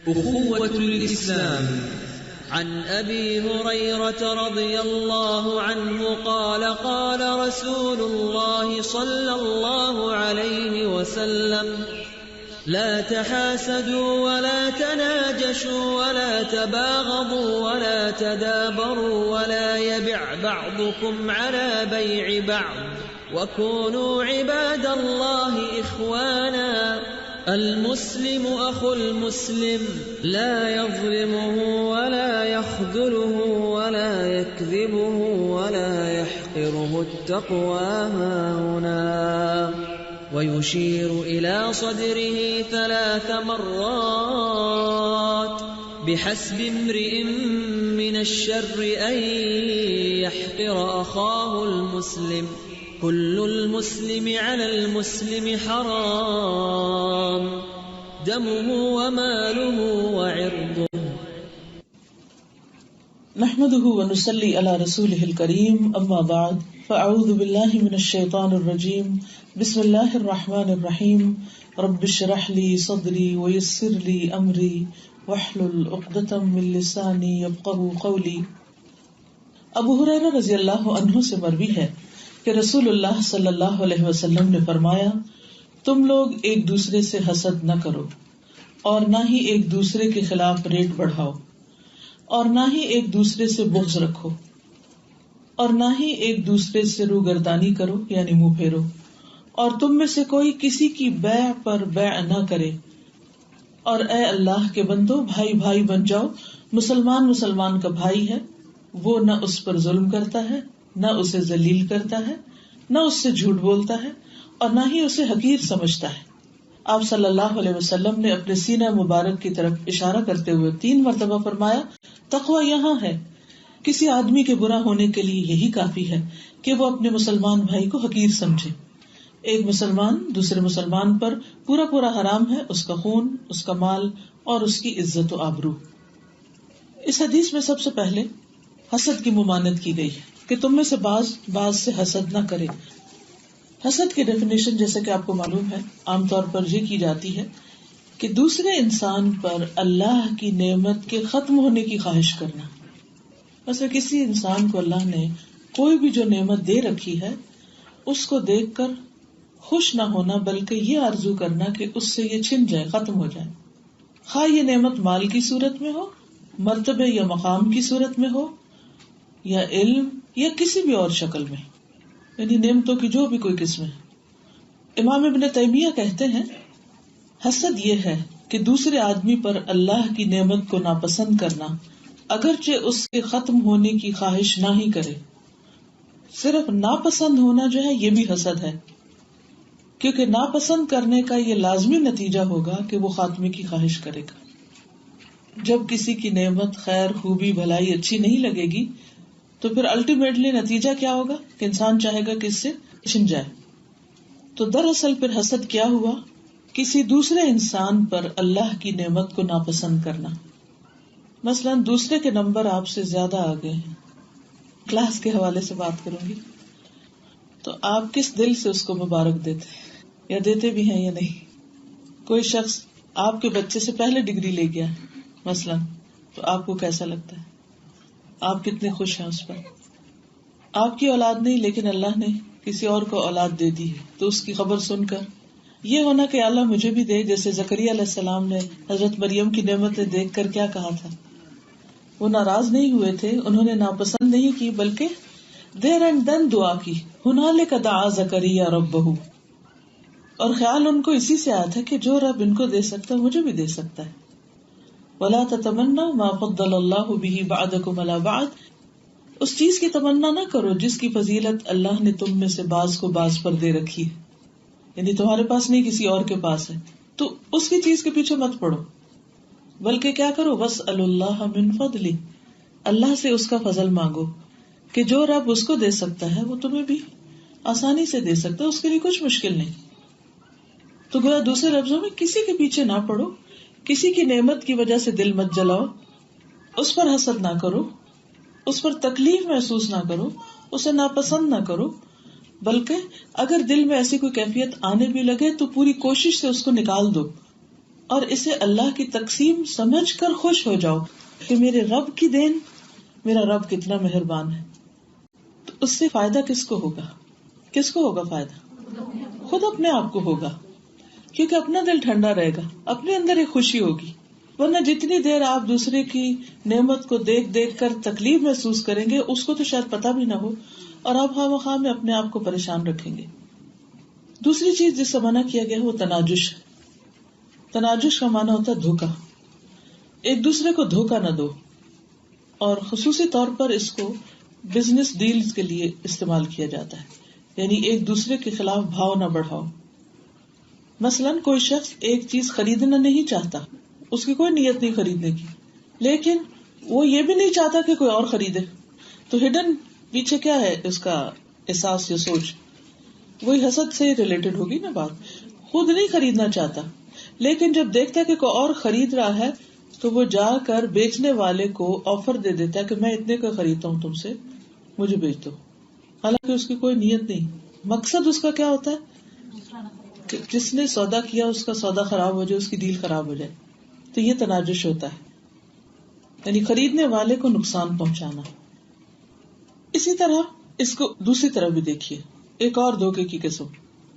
أخوة الإسلام. عن أبي هريرة رضي الله عنه قال قال رسول الله صلى الله عليه وسلم: لا تحاسدوا ولا تناجشوا ولا تباغضوا ولا تدابروا ولا يبع بعضكم على بيع بعض وكونوا عباد الله إخوانا. المسلم أخو المسلم لا يظلمه ولا يخذله ولا يكذبه ولا يحقره. التقوى هاهنا. ويشير إلى صدره 3 مرات: بحسب امرئ من الشر أن يحقر أخاه المسلم. كل المسلم على المسلم حرام، دمه وماله وعرضه. نحمده ونصلي على رسوله الكريم، اما بعد، فاعوذ بالله من الشیطان الرجیم، بسم اللہ الرحمن الرحیم، رب اشرح لي صدری ويسر لي امری واحلل عقدۃ من لسانی یفقهوا قولی۔ ابو ہریرہ رضی اللہ عنہ سے مروی ہے کہ رسول اللہ صلی اللہ علیہ وسلم نے فرمایا: تم لوگ ایک دوسرے سے حسد نہ کرو، اور نہ ہی ایک دوسرے کے خلاف ریٹ بڑھاؤ، اور نہ ہی ایک دوسرے سے بغض رکھو، اور نہ ہی ایک دوسرے سے روگردانی کرو یعنی منہ پھیرو، اور تم میں سے کوئی کسی کی بیع پر بیع نہ کرے۔ اور اے اللہ کے بندو، بھائی بھائی بن جاؤ۔ مسلمان مسلمان کا بھائی ہے، وہ نہ اس پر ظلم کرتا ہے، نہ اسے ذلیل کرتا ہے، نہ اس سے جھوٹ بولتا ہے، اور نہ ہی اسے حقیر سمجھتا ہے۔ آپ صلی اللہ علیہ وسلم نے اپنے سینہ مبارک کی طرف اشارہ کرتے ہوئے 3 مرتبہ فرمایا: تقوی یہاں ہے۔ کسی آدمی کے برا ہونے کے لیے یہی کافی ہے کہ وہ اپنے مسلمان بھائی کو حقیر سمجھے۔ ایک مسلمان دوسرے مسلمان پر پورا پورا حرام ہے، اس کا خون، اس کا مال اور اس کی عزت و آبرو۔ اس حدیث میں سب سے پہلے حسد کی ممانعت کی گئی ہے کہ تم میں سے بعض سے حسد نہ کرے۔ حسد کی ڈیفینیشن جیسے کہ آپ کو معلوم ہے، عام طور پر یہ کی جاتی ہے کہ دوسرے انسان پر اللہ کی نعمت کے ختم ہونے کی خواہش کرنا۔ ویسے کسی انسان کو اللہ نے کوئی بھی جو نعمت دے رکھی ہے اس کو دیکھ کر خوش نہ ہونا، بلکہ یہ آرزو کرنا کہ اس سے یہ چھن جائے، ختم ہو جائے، خواہ یہ نعمت مال کی صورت میں ہو، مرتبے یا مقام کی صورت میں ہو، یا علم یا کسی بھی اور شکل میں، یعنی نعمتوں کی جو بھی کوئی قسم ہے۔ امام ابن تیمیہ کہتے ہیں حسد یہ ہے کہ دوسرے آدمی پر اللہ کی نعمت کو ناپسند کرنا، اگرچہ اس کے ختم ہونے کی خواہش نہ ہی کرے۔ صرف ناپسند ہونا جو ہے یہ بھی حسد ہے، کیونکہ ناپسند کرنے کا یہ لازمی نتیجہ ہوگا کہ وہ خاتمے کی خواہش کرے گا۔ جب کسی کی نعمت، خیر، خوبی، بھلائی اچھی نہیں لگے گی تو پھر الٹیمیٹلی نتیجہ کیا ہوگا کہ انسان چاہے گا کہ اس سے چھن جائے۔ تو دراصل پھر حسد کیا ہوا؟ کسی دوسرے انسان پر اللہ کی نعمت کو ناپسند کرنا۔ مثلا دوسرے کے نمبر آپ سے زیادہ آ گئے ہیں، کلاس کے حوالے سے بات کروں گی، تو آپ کس دل سے اس کو مبارک دیتے یا دیتے بھی ہیں یا نہیں؟ کوئی شخص آپ کے بچے سے پہلے ڈگری لے گیا مثلا، تو آپ کو کیسا لگتا ہے؟ آپ کتنے خوش ہیں اس پر؟ آپ کی اولاد نہیں لیکن اللہ نے کسی اور کو اولاد دے دی ہے، تو اس کی خبر سن کر یہ ہونا کہ اللہ مجھے بھی دے، جیسے زکریا علیہ السلام نے حضرت مریم کی نعمتیں دیکھ کر کیا کہا تھا؟ وہ ناراض نہیں ہوئے تھے، انہوں نے ناپسند نہیں کی، بلکہ دیر اینڈ دین دعا کی، ہنالک دعا زکریا ربہ، اور خیال ان کو اسی سے آیا تھا کہ جو رب ان کو دے سکتا ہے مجھے بھی دے سکتا ہے۔ وَلَا تَتَمَنَّوْا مَا فَضَّلَ اللَّهُ بِهِ بَعْضَكُمْ عَلَى بَعْضٍ، اس چیز کی تمنا نہ کرو جس کی فضیلت اللہ نے تم میں سے بعض کو بعض پر دے رکھی ہے، یعنی تمہارے پاس نہیں کسی اور کے پاس ہے، تو اس کی چیز کے پیچھے مت پڑو، بلکہ کیا کرو، وَاسْأَلُوا اللَّهَ مِن فَضْلِهِ، اللہ سے اس کا فضل مانگو کہ جو رب اس کو دے سکتا ہے وہ تمہیں بھی آسانی سے دے سکتا ہے، اس کے لیے کچھ مشکل نہیں۔ تو گویا دوسرے لفظوں میں کسی کے پیچھے نہ پڑو، کسی کی نعمت کی وجہ سے دل مت جلاؤ، اس پر حسد نہ کرو، اس پر تکلیف محسوس نہ کرو، اسے ناپسند نہ کرو، بلکہ اگر دل میں ایسی کوئی کیفیت آنے بھی لگے تو پوری کوشش سے اس کو نکال دو، اور اسے اللہ کی تقسیم سمجھ کر خوش ہو جاؤ کہ میرے رب کی دین، میرا رب کتنا مہربان ہے. تو اس سے فائدہ کس کو ہوگا؟ کس کو ہوگا فائدہ؟ خود اپنے آپ کو ہوگا، کیونکہ اپنا دل ٹھنڈا رہے گا، اپنے اندر ایک خوشی ہوگی. ورنہ جتنی دیر آپ دوسرے کی نعمت کو دیکھ دیکھ کر تکلیف محسوس کریں گے، اس کو تو شاید پتہ بھی نہ ہو، اور آپ خواہ مخواہ میں اپنے آپ کو پریشان رکھیں گے. دوسری چیز جس سے منع کیا گیا وہ تناجش. تناجش کا معنی ہوتا ہے دھوکا. ایک دوسرے کو دھوکا نہ دو، اور خصوصی طور پر اس کو بزنس ڈیلز کے لیے استعمال کیا جاتا ہے. یعنی ایک دوسرے کے خلاف بھاؤ نہ بڑھاؤ. مثلاً کوئی شخص ایک چیز خریدنا نہیں چاہتا، اس کی کوئی نیت نہیں خریدنے کی، لیکن وہ یہ بھی نہیں چاہتا کہ کوئی اور خریدے. تو ہڈن پیچھے کیا ہے اس کا احساس یا سوچ؟ وہی حسد سے ریلیٹڈ ہوگی نا بات. خود نہیں خریدنا چاہتا، لیکن جب دیکھتا ہے کہ کوئی اور خرید رہا ہے تو وہ جا کر بیچنے والے کو آفر دے دیتا ہے کہ میں اتنے کا خریدتا ہوں تم سے، مجھے بیچ دو. حالانکہ اس کی کوئی نیت نہیں. مقصد اس کا کیا ہوتا ہے کہ جس نے سودا کیا اس کا سودا خراب ہو جائے، اس کی ڈیل خراب ہو جائے. تو یہ تناجش ہوتا ہے، یعنی خریدنے والے کو نقصان پہنچانا. اسی طرح اس کو دوسری طرف بھی دیکھیے، ایک اور دھوکے کی قسم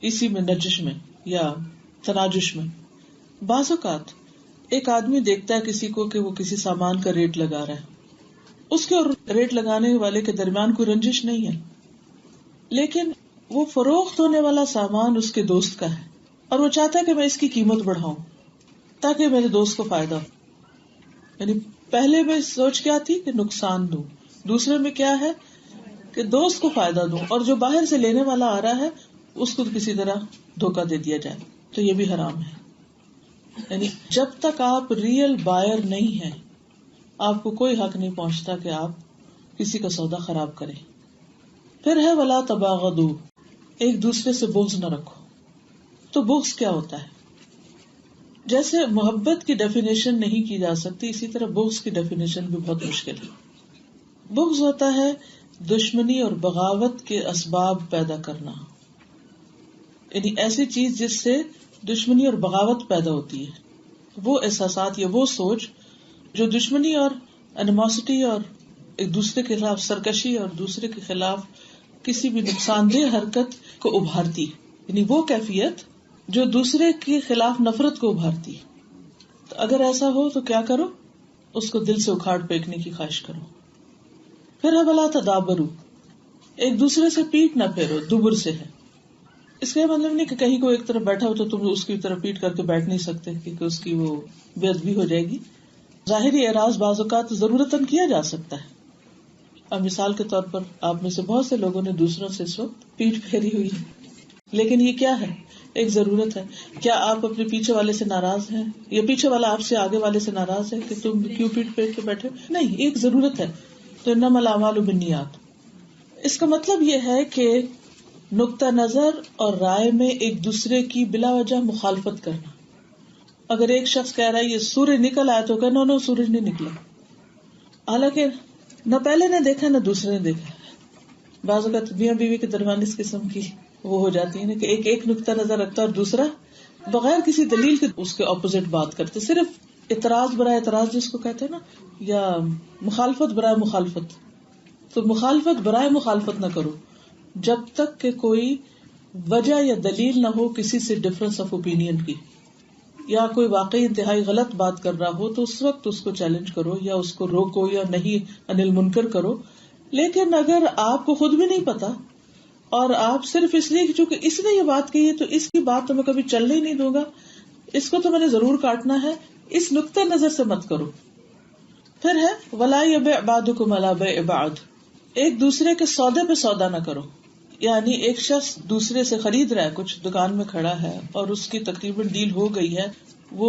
اسی میں نجش میں یا تناجش میں. بعض اوقات ایک آدمی دیکھتا ہے کسی کو کہ وہ کسی سامان کا ریٹ لگا رہا ہے، اس کے اور ریٹ لگانے والے کے درمیان کوئی رنجش نہیں ہے، لیکن وہ فروخت ہونے والا سامان اس کے دوست کا ہے اور وہ چاہتا ہے کہ میں اس کی قیمت بڑھاؤں تاکہ میرے دوست کو فائدہ ہو. یعنی پہلے میں سوچ کیا تھی کہ نقصان دوں، دوسرے میں کیا ہے کہ دوست کو فائدہ دوں، اور جو باہر سے لینے والا آ رہا ہے اس کو کسی طرح دھوکہ دے دیا جائے. تو یہ بھی حرام ہے. یعنی جب تک آپ ریئل بائر نہیں ہیں، آپ کو کوئی حق نہیں پہنچتا کہ آپ کسی کا سودا خراب کریں. پھر ہے ولا تباغضوا، ایک دوسرے سے بغض نہ رکھو. تو بغض کیا ہوتا ہے؟ جیسے محبت کی ڈیفینیشن نہیں کی جا سکتی، اسی طرح بغض کی ڈیفینیشن بھی بہت مشکل ہے. بغض ہوتا ہے دشمنی اور بغاوت کے اسباب پیدا کرنا، یعنی ایسی چیز جس سے دشمنی اور بغاوت پیدا ہوتی ہے. وہ احساسات یا وہ سوچ جو دشمنی اور انیموسٹی اور ایک دوسرے کے خلاف سرکشی اور دوسرے کے خلاف کسی بھی نقصان دہ حرکت کو ابھارتی، یعنی وہ کیفیت جو دوسرے کے خلاف نفرت کو ابھارتی. تو اگر ایسا ہو تو کیا کرو؟ اس کو دل سے اکھاڑ پھینکنے کی خواہش کرو. پھر ہے ولا تدابروا، ایک دوسرے سے پیٹ نہ پھیرو. دبر سے ہے، اس کا مطلب نہیں کہ کہیں کو ایک طرف بیٹھا ہو تو تم اس کی طرف پیٹ کر کے بیٹھ نہیں سکتے کیونکہ اس کی وہ بے ادبی ہو جائے گی. ظاہری اعراض بعض اوقات ضرورتاً کیا جا سکتا ہے. اب مثال کے طور پر آپ میں سے بہت سے لوگوں نے دوسروں سے اس وقت پیٹ پھیری ہوئی ہے، لیکن یہ کیا ہے؟ ایک ضرورت ہے. کیا آپ اپنے پیچھے والے سے ناراض ہیں یا پیچھے والا آپ سے آگے والے سے ناراض ہے کہ تم کیوں پیٹ پھیر کے بیٹھے؟ نہیں، ایک ضرورت ہے. تو انما الاعمال بالنیات. اس کا مطلب یہ ہے کہ نقطہ نظر اور رائے میں ایک دوسرے کی بلا وجہ مخالفت کرنا. اگر ایک شخص کہہ رہا ہے یہ سورج نکل آیا تو کہنا نو سورج نہیں نکلا، حالانکہ نہ پہلے نے دیکھا نہ دوسرے نے دیکھا. بعض اوقات میاں بیوی کے درمیان اس قسم کی وہ ہو جاتی ہے کہ ایک نقطہ نظر رکھتا اور دوسرا بغیر کسی دلیل کے اس کے اپوزٹ بات کرتے، صرف اعتراض برائے اعتراض جس کو کہتے ہیں نا، یا مخالفت برائے مخالفت. تو مخالفت برائے مخالفت نہ کرو جب تک کہ کوئی وجہ یا دلیل نہ ہو کسی سے ڈفرنس آف اوپینین کی، یا کوئی واقعی انتہائی غلط بات کر رہا ہو تو اس وقت اس کو چیلنج کرو یا اس کو روکو یا نہیں انل منکر کرو. لیکن اگر آپ کو خود بھی نہیں پتا اور آپ صرف اس لیے چونکہ اس نے یہ بات کہی ہے تو اس کی بات تو میں کبھی چلنے ہی نہیں دوں گا، اس کو تو میں نے ضرور کاٹنا ہے، اس نقطہ نظر سے مت کرو. پھر ہے ولا یبع بعضکم علی بیع بعض، ایک دوسرے کے سودے پہ سودا نہ کرو. یعنی ایک شخص دوسرے سے خرید رہا ہے، کچھ دکان میں کھڑا ہے اور اس کی تقریباً ڈیل ہو گئی ہے، وہ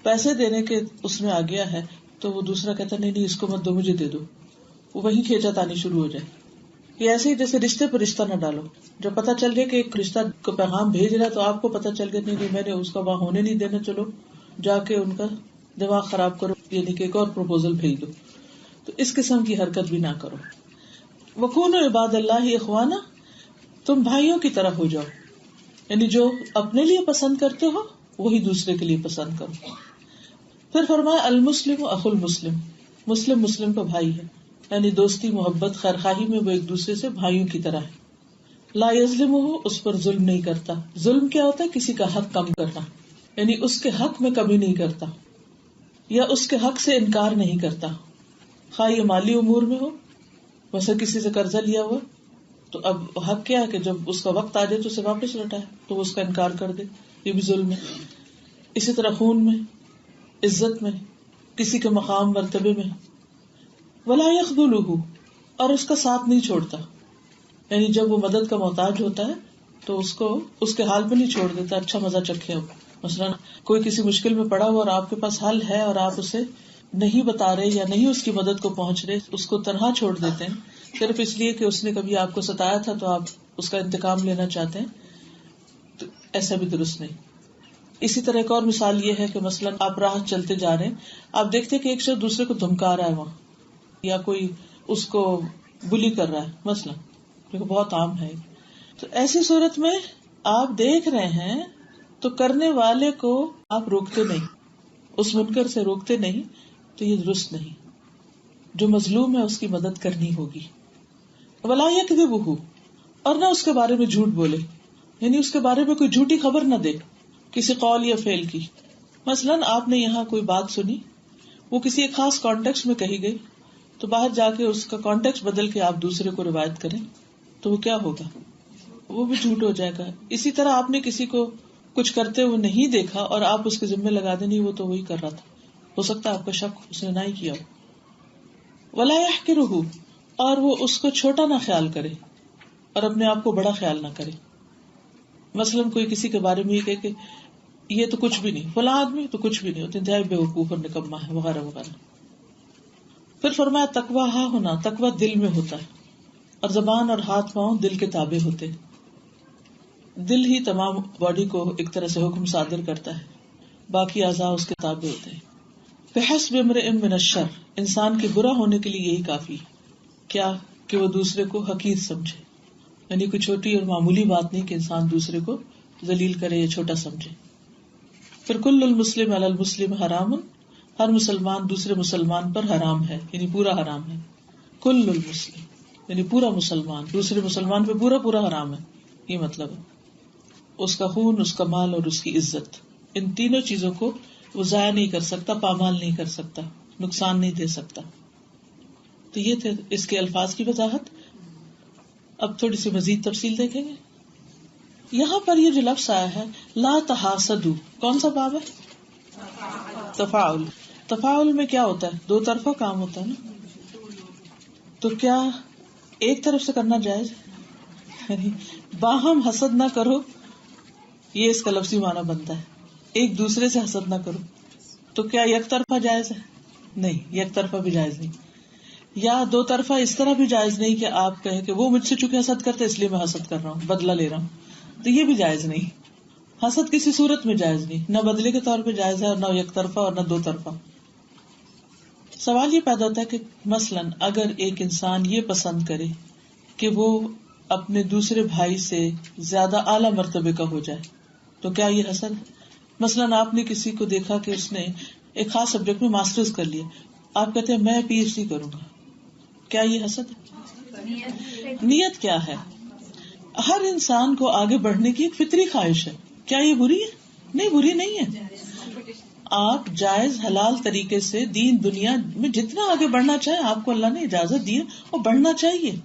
پیسے دینے کے اس میں آ گیا ہے تو وہ دوسرا کہتا نہیں اس کو مت دو، مجھے دے دو. وہ وہیں کھینچا تانی شروع ہو جائے. یہ ایسے ہی جیسے رشتے پر رشتہ نہ ڈالو. جب پتہ چل گیا کہ ایک رشتہ کو پیغام بھیج رہا ہے تو آپ کو پتہ چل گیا نہیں میں نے اس کا وہاں ہونے نہیں دینا، چلو جا کے ان کا دماغ خراب کرو، یعنی کہ ایک اور پروپوزل بھیج دو. تو اس قسم کی حرکت بھی نہ کرو. وَكُونُوا عِبَادَ اللَّهِ إِخْوَانًا، تم بھائیوں کی طرح ہو جاؤ، یعنی جو اپنے لیے پسند کرتے ہو وہی دوسرے کے لیے پسند کرو. پھر فرمایا المسلم اخو المسلم، مسلم مسلم کا بھائی ہے، یعنی دوستی محبت خیرخواہی میں وہ ایک دوسرے سے بھائیوں کی طرح ہے. لا یظلمہ، اس پر ظلم نہیں کرتا. ظلم کیا ہوتا ہے؟ کسی کا حق کم کرنا، یعنی اس کے حق میں کمی نہیں کرتا یا اس کے حق سے انکار نہیں کرتا، خواہ یہ مالی امور میں ہو. ویسے کسی سے قرضہ لیا ہوا تو اب حق کیا ہے کہ جب اس کا وقت آ جائے تو اسے واپس لوٹائے، تو وہ اس کا انکار کر دے، یہ بھی ظلم ہے. اسی طرح خون میں، عزت میں، کسی کے مقام مرتبے میں. ولا یخذلہ، اور اس کا ساتھ نہیں چھوڑتا، یعنی جب وہ مدد کا محتاج ہوتا ہے تو اس کو اس کے حال پہ نہیں چھوڑ دیتا. اچھا مزہ چکھے. مثلا کوئی کسی مشکل میں پڑا ہوا اور آپ کے پاس حل ہے اور آپ اسے نہیں بتا رہے یا نہیں اس کی مدد کو پہنچ رہے، اس کو تنہا چھوڑ دیتے ہیں صرف اس لیے کہ اس نے کبھی آپ کو ستایا تھا تو آپ اس کا انتقام لینا چاہتے ہیں، تو ایسا بھی درست نہیں. اسی طرح ایک اور مثال یہ ہے کہ مثلا آپ راہ چلتے جا رہے ہیں، آپ دیکھتے کہ ایک شخص دوسرے کو دھمکا رہا ہے وہاں، یا کوئی اس کو بلی کر رہا ہے مثلا، کیونکہ بہت عام ہے. تو ایسی صورت میں آپ دیکھ رہے ہیں تو کرنے والے کو آپ روکتے نہیں، اس منکر سے روکتے نہیں، تو یہ درست نہیں. جو مظلوم ہے اس کی مدد کرنی ہوگی. ولا یکذبہ، اور نہ اس کے بارے میں جھوٹ بولے، یعنی اس کے بارے میں کوئی جھوٹی خبر نہ دے کسی قول یا فعل کی. مثلا آپ نے یہاں کوئی بات سنی، وہ کسی ایک خاص کانٹیکسٹ میں کہی گئی، تو باہر جا کے اس کا کانٹیکسٹ بدل کے آپ دوسرے کو روایت کریں تو وہ کیا ہوگا؟ وہ بھی جھوٹ ہو جائے گا. اسی طرح آپ نے کسی کو کچھ کرتے ہوئے نہیں دیکھا اور آپ اس کے ذمہ لگا دیں نہیں وہ تو وہی کر رہا تھا، ہو سکتا ہے آپ کا شک اس نے نہ ہی کیا ہو. ولا یحقرہ، اور وہ اس کو چھوٹا نہ خیال کرے اور اپنے آپ کو بڑا خیال نہ کرے. مثلا کوئی کسی کے بارے میں یہ کہ یہ تو کچھ بھی نہیں، فلاں آدمی تو کچھ بھی نہیں، تو انتہائی بیوقوف اور نکما ہے وغیرہ وغیرہ. پھر فرمایا تقویٰ ہاں ہونا، تقویٰ دل میں ہوتا ہے، اور زبان اور ہاتھ پاؤں دل کے تابع ہوتے. دل ہی تمام باڈی کو ایک طرح سے حکم صادر کرتا ہے، باقی اعضاء اس کے تابع ہوتے ہیں. بحسب امرئ من الشر، انسان کے برا ہونے کے لیے یہی کافی. کیا؟ کہ وہ دوسرے کو حقیر سمجھے، یعنی کوئی چھوٹی اور معمولی بات نہیں کہ انسان دوسرے کو ذلیل کرے یا چھوٹا سمجھے. پھر کل المسلم علی المسلم حرام، ہر مسلمان دوسرے مسلمان پر حرام ہے، یعنی پورا حرام ہے. کل المسلم یعنی پورا مسلمان دوسرے مسلمان پہ پورا پورا حرام ہے، یہ مطلب ہے. اس کا خون، اس کا مال اور اس کی عزت، ان تینوں چیزوں کو وہ ضائع نہیں کر سکتا، پامال نہیں کر سکتا، نقصان نہیں دے سکتا. تو یہ تھے اس کے الفاظ کی وضاحت. اب تھوڑی سی مزید تفصیل دیکھیں گے. یہاں پر یہ جو لفظ آیا ہے لا تحاسدوا، کون سا باب ہے؟ تفاعل. تفاعل میں کیا ہوتا ہے؟ دو طرفہ کام ہوتا ہے نا. تو کیا ایک طرف سے کرنا جائز؟ یعنی باہم حسد نہ کرو، یہ اس کا لفظی معنی بنتا ہے. ایک دوسرے سے حسد نہ کرو، تو کیا یک طرفہ جائز ہے؟ نہیں، یک طرفہ بھی جائز نہیں. یا دو طرفہ اس طرح بھی جائز نہیں کہ آپ کہیں کہ وہ مجھ سے چونکہ حسد کرتے اس لیے میں حسد کر رہا ہوں، بدلہ لے رہا ہوں، تو یہ بھی جائز نہیں. حسد کسی صورت میں جائز نہیں، نہ بدلے کے طور پہ جائز ہے اور نہ یک طرفہ اور نہ دو طرفہ. سوال یہ پیدا ہوتا ہے کہ مثلاً اگر ایک انسان یہ پسند کرے کہ وہ اپنے دوسرے بھائی سے زیادہ اعلیٰ مرتبے کا ہو جائے تو کیا یہ حسد ہے؟ مثلاً آپ نے کسی کو دیکھا کہ اس نے ایک خاص سبجیکٹ میں ماسٹرز کر لیا، آپ کہتے ہیں میں پی ایچ ڈی کروں گا، کیا یہ حسد ہے؟ نیت کیا ہے؟ ہر انسان کو آگے بڑھنے کی ایک فطری خواہش ہے، کیا یہ بری ہے؟ نہیں، بری نہیں ہے. آپ جائز حلال طریقے سے دین دنیا میں جتنا آگے بڑھنا چاہیں آپ کو اللہ نے اجازت دی اور بڑھنا چاہیے.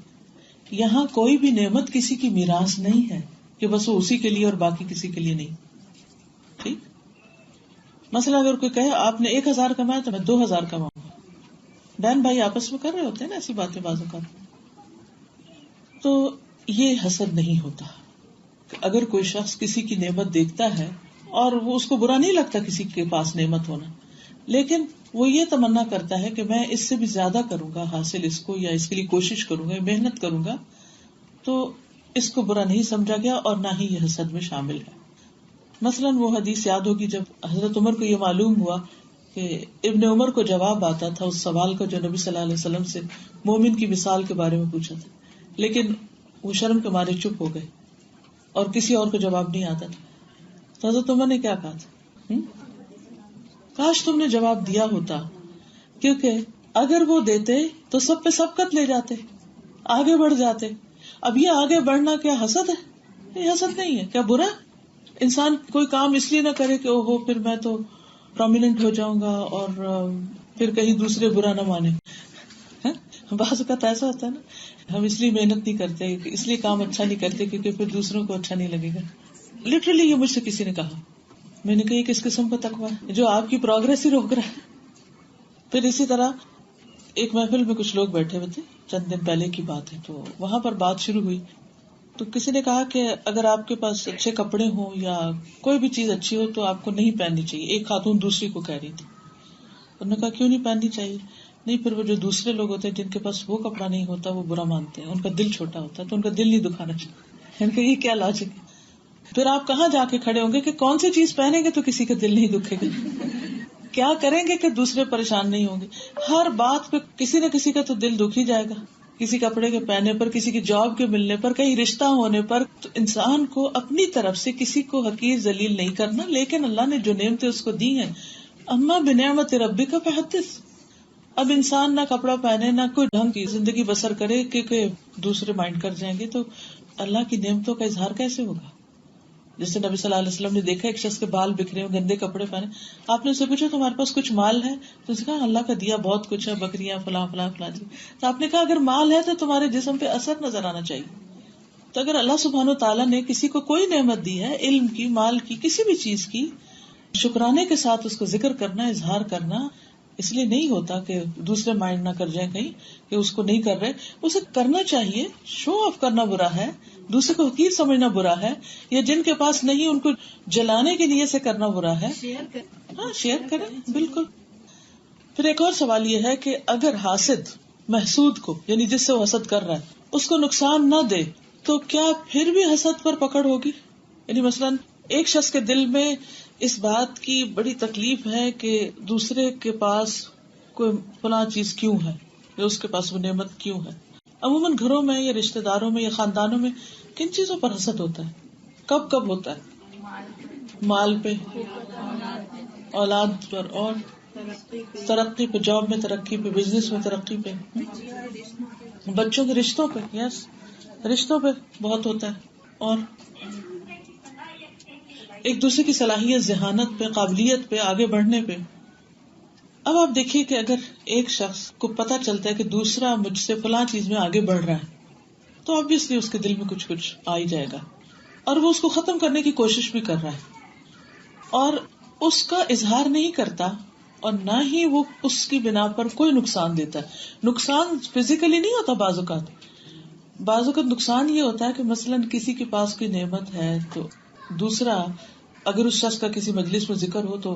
یہاں کوئی بھی نعمت کسی کی میراث نہیں ہے کہ بس وہ اسی کے لیے اور باقی کسی کے لیے نہیں. ٹھیک، مثلا اگر کوئی کہے آپ نے 1000 کمایا تو میں 2000 کماؤں گا، بہن بھائی آپس میں کر رہے ہوتے ہیں نا ایسی باتیں بعض اوقات، تو یہ حسد نہیں ہوتا. اگر کوئی شخص کسی کی نعمت دیکھتا ہے اور وہ اس کو برا نہیں لگتا کسی کے پاس نعمت ہونا، لیکن وہ یہ تمنا کرتا ہے کہ میں اس سے بھی زیادہ کروں گا حاصل اس کو، یا اس کے لیے کوشش کروں گا، محنت کروں گا، تو اس کو برا نہیں سمجھا گیا اور نہ ہی یہ حسد میں شامل ہے. مثلاً وہ حدیث یاد ہوگی جب حضرت عمر کو یہ معلوم ہوا کہ ابن عمر کو جواب آتا تھا اس سوال کا جو نبی صلی اللہ علیہ وسلم سے مومن کی مثال کے بارے میں پوچھا تھا، لیکن وہ شرم کے مارے چپ ہو گئے اور کسی اور کو جواب نہیں آتا تھا. تو حضرت عمر نے کیا کہا تھا؟ کاش تم نے جواب دیا ہوتا، کیونکہ اگر وہ دیتے تو سب پہ سبقت لے جاتے، آگے بڑھ جاتے. اب یہ آگے بڑھنا کیا حسد ہے؟ یہ حسد نہیں ہے. کیا برا؟ انسان کوئی کام اس لیے نہ کرے کہ اوہو پھر میں تو پرومیننٹ ہو جاؤں گا اور پھر کہیں دوسرے برا نہ مانے. بعض اوقات ایسا ہوتا ہے نا، ہم اس لیے محنت نہیں کرتے، اس لیے کام اچھا نہیں کرتے کیونکہ پھر دوسروں کو اچھا نہیں لگے گا. لٹرلی یہ مجھ سے کسی نے کہا، میں نے کہا یہ کس قسم کا تقویٰ ہے جو آپ کی پروگرس ہی روک رہا ہے. پھر اسی طرح ایک محفل میں کچھ لوگ بیٹھے ہوئے تھے، چند دن پہلے کی بات ہے، تو وہاں پر بات شروع ہوئی تو کسی نے کہا کہ اگر آپ کے پاس اچھے کپڑے ہوں یا کوئی بھی چیز اچھی ہو تو آپ کو نہیں پہننی چاہیے. ایک خاتون دوسری کو کہہ رہی تھی. انہوں نے کہا کیوں نہیں پہننی چاہیے؟ نہیں، پھر وہ جو دوسرے لوگ ہوتے ہیں جن کے پاس وہ کپڑا نہیں ہوتا وہ برا مانتے ہیں، ان کا دل چھوٹا ہوتا ہے تو ان کا دل نہیں دکھانا چاہیے. ان کا یہ کیا لاجک ہے؟ پھر آپ کہاں جا کے کھڑے ہوں گے کہ کون سی چیز پہنیں گے تو کسی کا دل نہیں دکھے گا؟ کیا کریں گے کہ دوسرے پریشان نہیں ہوں گے؟ ہر بات پہ کسی نہ کسی کا تو دل دکھ ہی جائے گا، کسی کپڑے کے پہننے پر، کسی کی جاب کے ملنے پر، کہیں رشتہ ہونے پر. تو انسان کو اپنی طرف سے کسی کو حقیر ذلیل نہیں کرنا، لیکن اللہ نے جو نعمتیں اس کو دی ہیں، اما بنعمت ربک فحدث. اب انسان نہ کپڑا پہنے نہ کوئی ڈھنگ کی زندگی بسر کرے کہ دوسرے مائنڈ کر جائیں گے، تو اللہ کی نعمتوں کا اظہار کیسے ہوگا؟ جیسے نبی صلی اللہ علیہ وسلم نے دیکھا ایک شخص کے بال بکھرے ہو، گندے کپڑے پہنے، آپ نے اسے پوچھا تمہارے پاس کچھ مال ہے؟ تو اس نے کہا اللہ کا دیا بہت کچھ ہے، بکریاں فلاں فلاں فلاں. تو آپ نے کہا اگر مال ہے تو تمہارے جسم پہ اثر نظر آنا چاہیے. تو اگر اللہ سبحانہ وتعالیٰ نے کسی کو کوئی نعمت دی ہے، علم کی، مال کی، کسی بھی چیز کی، شکرانے کے ساتھ اس کو ذکر کرنا، اظہار کرنا. اس لیے نہیں ہوتا کہ دوسرے مائنڈ نہ کر جائیں کہیں کہ اس کو نہیں کر رہے، اسے کرنا چاہیے. شو آف کرنا برا ہے، دوسرے کو حقیر سمجھنا برا ہے، یا جن کے پاس نہیں ان کو جلانے کے لیے سے کرنا برا ہے. ہاں شیئر کریں بالکل. پھر ایک اور سوال یہ ہے کہ اگر حاسد محسود کو، یعنی جس سے وہ حسد کر رہا ہے، اس کو نقصان نہ دے تو کیا پھر بھی حسد پر پکڑ ہوگی؟ یعنی مثلاً ایک شخص کے دل میں اس بات کی بڑی تکلیف ہے کہ دوسرے کے پاس کوئی فلاں چیز کیوں ہے، یا اس کے پاس وہ نعمت کیوں ہے. عموماً گھروں میں یا رشتہ داروں میں یا خاندانوں میں کن چیزوں پر حسد ہوتا ہے؟ کب کب ہوتا ہے؟ مال پہ، اولاد پر، اور ترقی پہ، جاب میں ترقی پہ، بزنس میں ترقی پہ، بچوں کے رشتوں پہ. یس، رشتوں پہ بہت ہوتا ہے. اور ایک دوسرے کی صلاحیت، ذہانت پہ، قابلیت پہ، آگے بڑھنے پہ. اب آپ دیکھیے کہ اگر ایک شخص کو پتا چلتا ہے کہ دوسرا مجھ سے فلاں چیز میں آگے بڑھ رہا ہے تو obviously اس کے دل میں کچھ آ ہی جائے گا، اور وہ اس کو ختم کرنے کی کوشش بھی کر رہا ہے، اور اس کا اظہار نہیں کرتا، اور نہ ہی وہ اس کی بنا پر کوئی نقصان دیتا ہے. نقصان فزیکلی نہیں ہوتا، بعض اوقات نقصان یہ ہوتا ہے کہ مثلاً کسی کے پاس کوئی نعمت ہے تو دوسرا اگر اس شخص کا کسی مجلس میں ذکر ہو تو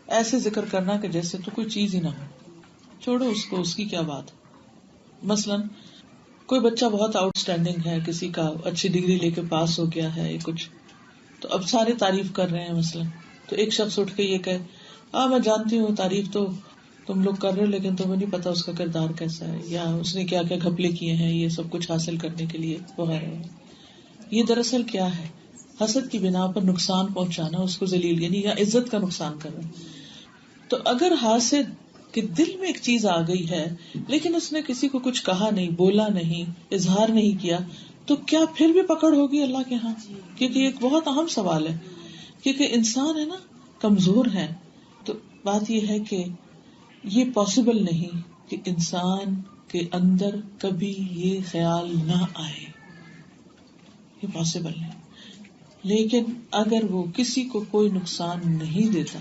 ایسے ذکر کرنا کہ جیسے تو کوئی چیز ہی نہ ہو. چھوڑو اس کو، اس کی کیا بات. مثلاً کوئی بچہ بہت آؤٹ اسٹینڈنگ ہے، کسی کا اچھی ڈگری لے کے پاس ہو گیا ہے کچھ، تو اب سارے تعریف کر رہے ہیں مثلاً، تو ایک شخص اٹھ کے یہ کہے میں جانتی ہوں تعریف تو تم لوگ کر رہے ہو لیکن تمہیں نہیں پتا اس کا کردار کیسا ہے، یا اس نے کیا کیا گھپلے کیے ہیں یہ سب کچھ حاصل کرنے کے لیے وغیرہ. یہ دراصل کیا ہے؟ حسد کی بنا پر نقصان پہنچانا، اس کو ذلیل، یعنی یا عزت کا نقصان کرنا. تو اگر حاسد کے دل میں ایک چیز آ گئی ہے لیکن اس نے کسی کو کچھ کہا نہیں، بولا نہیں، اظہار نہیں کیا، تو کیا پھر بھی پکڑ ہوگی اللہ کے ہاں؟ کیونکہ یہ ایک بہت اہم سوال ہے، کیونکہ انسان ہے نا، کمزور ہے. تو بات یہ ہے کہ یہ پاسبل نہیں کہ انسان کے اندر کبھی یہ خیال نہ آئے، یہ پاسبل نہیں. لیکن اگر وہ کسی کو کوئی نقصان نہیں دیتا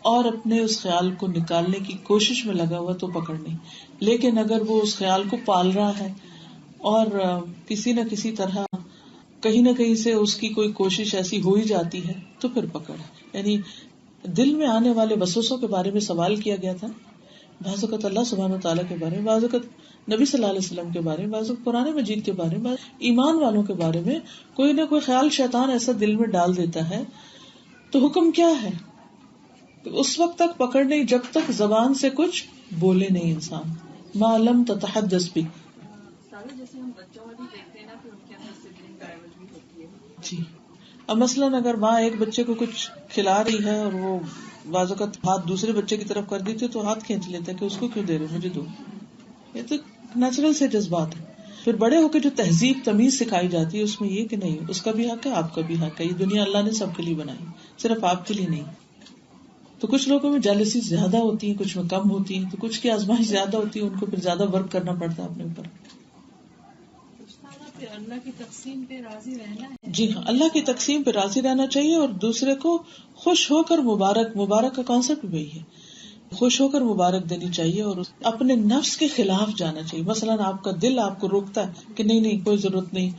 اور اپنے اس خیال کو نکالنے کی کوشش میں لگا ہوا تو پکڑ نہیں. لیکن اگر وہ اس خیال کو پال رہا ہے اور کسی نہ کسی طرح کہیں نہ کہیں سے اس کی کوئی کوشش ایسی ہو ہی جاتی ہے تو پھر پکڑ. یعنی دل میں آنے والے وسوسوں کے بارے میں سوال کیا گیا تھا، بعض اوقات اللہ سبحانہ وتعالیٰ کے بارے میں، بعض اوقات نبی صلی اللہ علیہ وسلم کے بارے میں، بعض اوقات قرآن مجید کے بارے میں، ایمان والوں کے بارے میں کوئی نہ کوئی خیال شیطان ایسا دل میں ڈال دیتا ہے. تو حکم کیا ہے؟ اس وقت تک پکڑ نہیں جب تک زبان سے کچھ بولے نہیں انسان. ما لم تتحدث بھی. جیسے ہم بچوں میں بھی دیکھتے ہیں نا کہ ان کے اندر سبلنگ ڈائیورج بھی ہوتی ہے. جی اب مثلاً اگر ماں ایک بچے کو کچھ کھلا رہی ہے اور وہ بعض اوقات ہاتھ دوسرے بچے کی طرف کر دیتی ہے تو ہاتھ کھینچ لیتا ہے کہ اس کو کیوں دے رہے، مجھے دو. یہ تو نیچرل سے جذبات ہے. پھر بڑے ہو کے جو تہذیب تمیز سکھائی جاتی ہے اس میں یہ کہ نہیں، اس کا بھی حق ہے، آپ کا بھی حق ہے. یہ دنیا اللہ نے سب کے لیے بنائی، صرف آپ کے لیے نہیں. تو کچھ لوگوں میں جیلسی زیادہ ہوتی ہے، کچھ میں کم ہوتی ہے، تو کچھ کی آزمائش زیادہ ہوتی ہے، ان کو پھر زیادہ ورک کرنا پڑتا ہے اپنے اوپر. اللہ کی تقسیم پہ راضی رہنا ہے. جی ہاں، اللہ کی تقسیم پہ راضی رہنا چاہیے اور دوسرے کو خوش ہو کر مبارک کا کانسیپٹ وہی ہے، خوش ہو کر مبارک دینی چاہیے اور اپنے نفس کے خلاف جانا چاہیے. مثلاً آپ کا دل آپ کو روکتا ہے کہ نہیں کوئی ضرورت نہیں،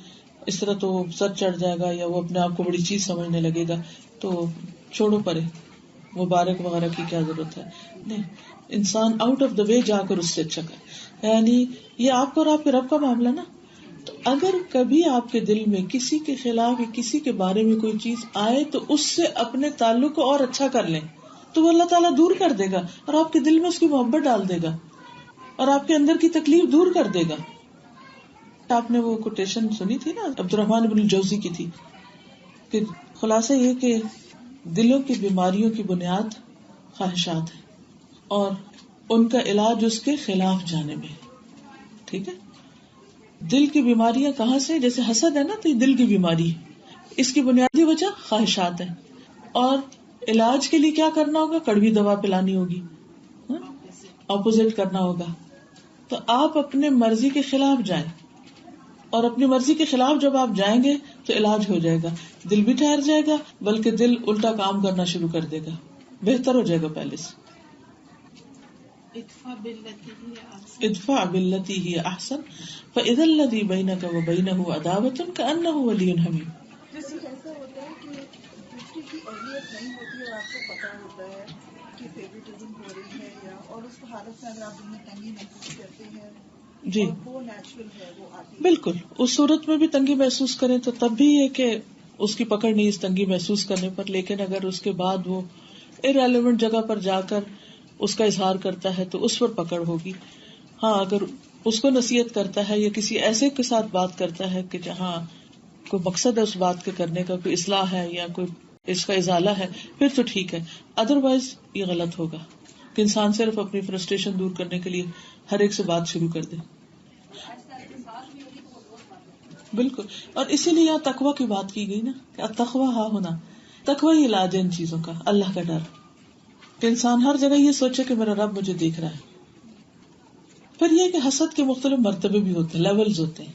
اس طرح تو سر چڑھ جائے گا یا وہ اپنے آپ کو بڑی چیز سمجھنے لگے گا، تو چھوڑو پرے، مبارک وغیرہ کی کیا ضرورت ہے. نہیں، انسان آؤٹ آف دا وے جا کر اس سے اچھا کرے. یعنی یہ آپ کو اور آپ کے رب کا معاملہ نا. تو اگر کبھی آپ کے دل میں کسی کے خلاف یا کسی کے بارے میں کوئی چیز آئے تو اس سے اپنے تعلق کو اور اچھا کر لیں تو وہ اللہ تعالیٰ دور کر دے گا اور آپ کے دل میں اس کی محبت ڈال دے گا اور آپ کے اندر کی تکلیف دور کر دے گا. آپ نے وہ کوٹیشن سنی تھی نا عبد الرحمن بن الجوزی کی تھی کہ خلاصہ یہ کہ دلوں کی بیماریوں کی بنیاد خواہشات ہے اور ان کا علاج اس کے خلاف جانے میں. ٹھیک ہے، دل کی بیماریاں کہاں سے؟ جیسے حسد ہے نا، تو یہ دل کی بیماری ہے، اس کی بنیادی وجہ خواہشات ہے. اور علاج کے لیے کیا کرنا ہوگا؟ کڑوی دوا پلانی ہوگی، اپوزٹ کرنا ہوگا. تو آپ اپنے مرضی کے خلاف جائیں اور اپنی مرضی کے خلاف جب آپ جائیں گے تو علاج ہو جائے گا، دل بھی ٹھہر جائے گا بلکہ دل الٹا کام کرنا شروع کر دے گا، بہتر ہو جائے گا پہلے سے. ادفع باللتی ہی احسن فاذا الذی بینک وبینہ عداوۃ کأنہ ولی حمیم. جیسے ایسا ہوتا ہے کہ دوسرے کی اذیت نہیں ہوتی اور آپ کو پتا ہوتا ہے کہ فیوریٹزم ہو رہی ہے یا اور اس حالت میں اگر آپ دل میں تنگی محسوس کرتے ہیں جی وہ نیچرل ہے، وہ آتی ہے. بالکل، اس صورت میں بھی تنگی محسوس کریں تو تب بھی ہے کہ اس کی پکڑ نہیں اس تنگی محسوس کرنے پر. لیکن اگر اس کے بعد وہ irrelevant جگہ پر جا کر اس کا اظہار کرتا ہے تو اس پر پکڑ ہوگی. ہاں، اگر اس کو نصیحت کرتا ہے یا کسی ایسے کے ساتھ بات کرتا ہے کہ جہاں کوئی مقصد ہے اس بات کے کرنے کا، کوئی اصلاح ہے یا کوئی اس کا ازالہ ہے، پھر تو ٹھیک ہے. ادروائز یہ غلط ہوگا کہ انسان صرف اپنی فرسٹریشن دور کرنے کے لیے ہر ایک سے بات شروع کر دے. بالکل، اور اسی لیے یہاں تقوی کی بات کی گئی نا کہ التقوی ہا ہونا، تقوی ہی علاج ہے ان چیزوں کا، اللہ کا ڈر، کہ انسان ہر جگہ یہ سوچے کہ میرا رب مجھے دیکھ رہا ہے. پھر یہ کہ حسد کے مختلف مرتبے بھی ہوتے ہیں، لیولز ہوتے ہیں.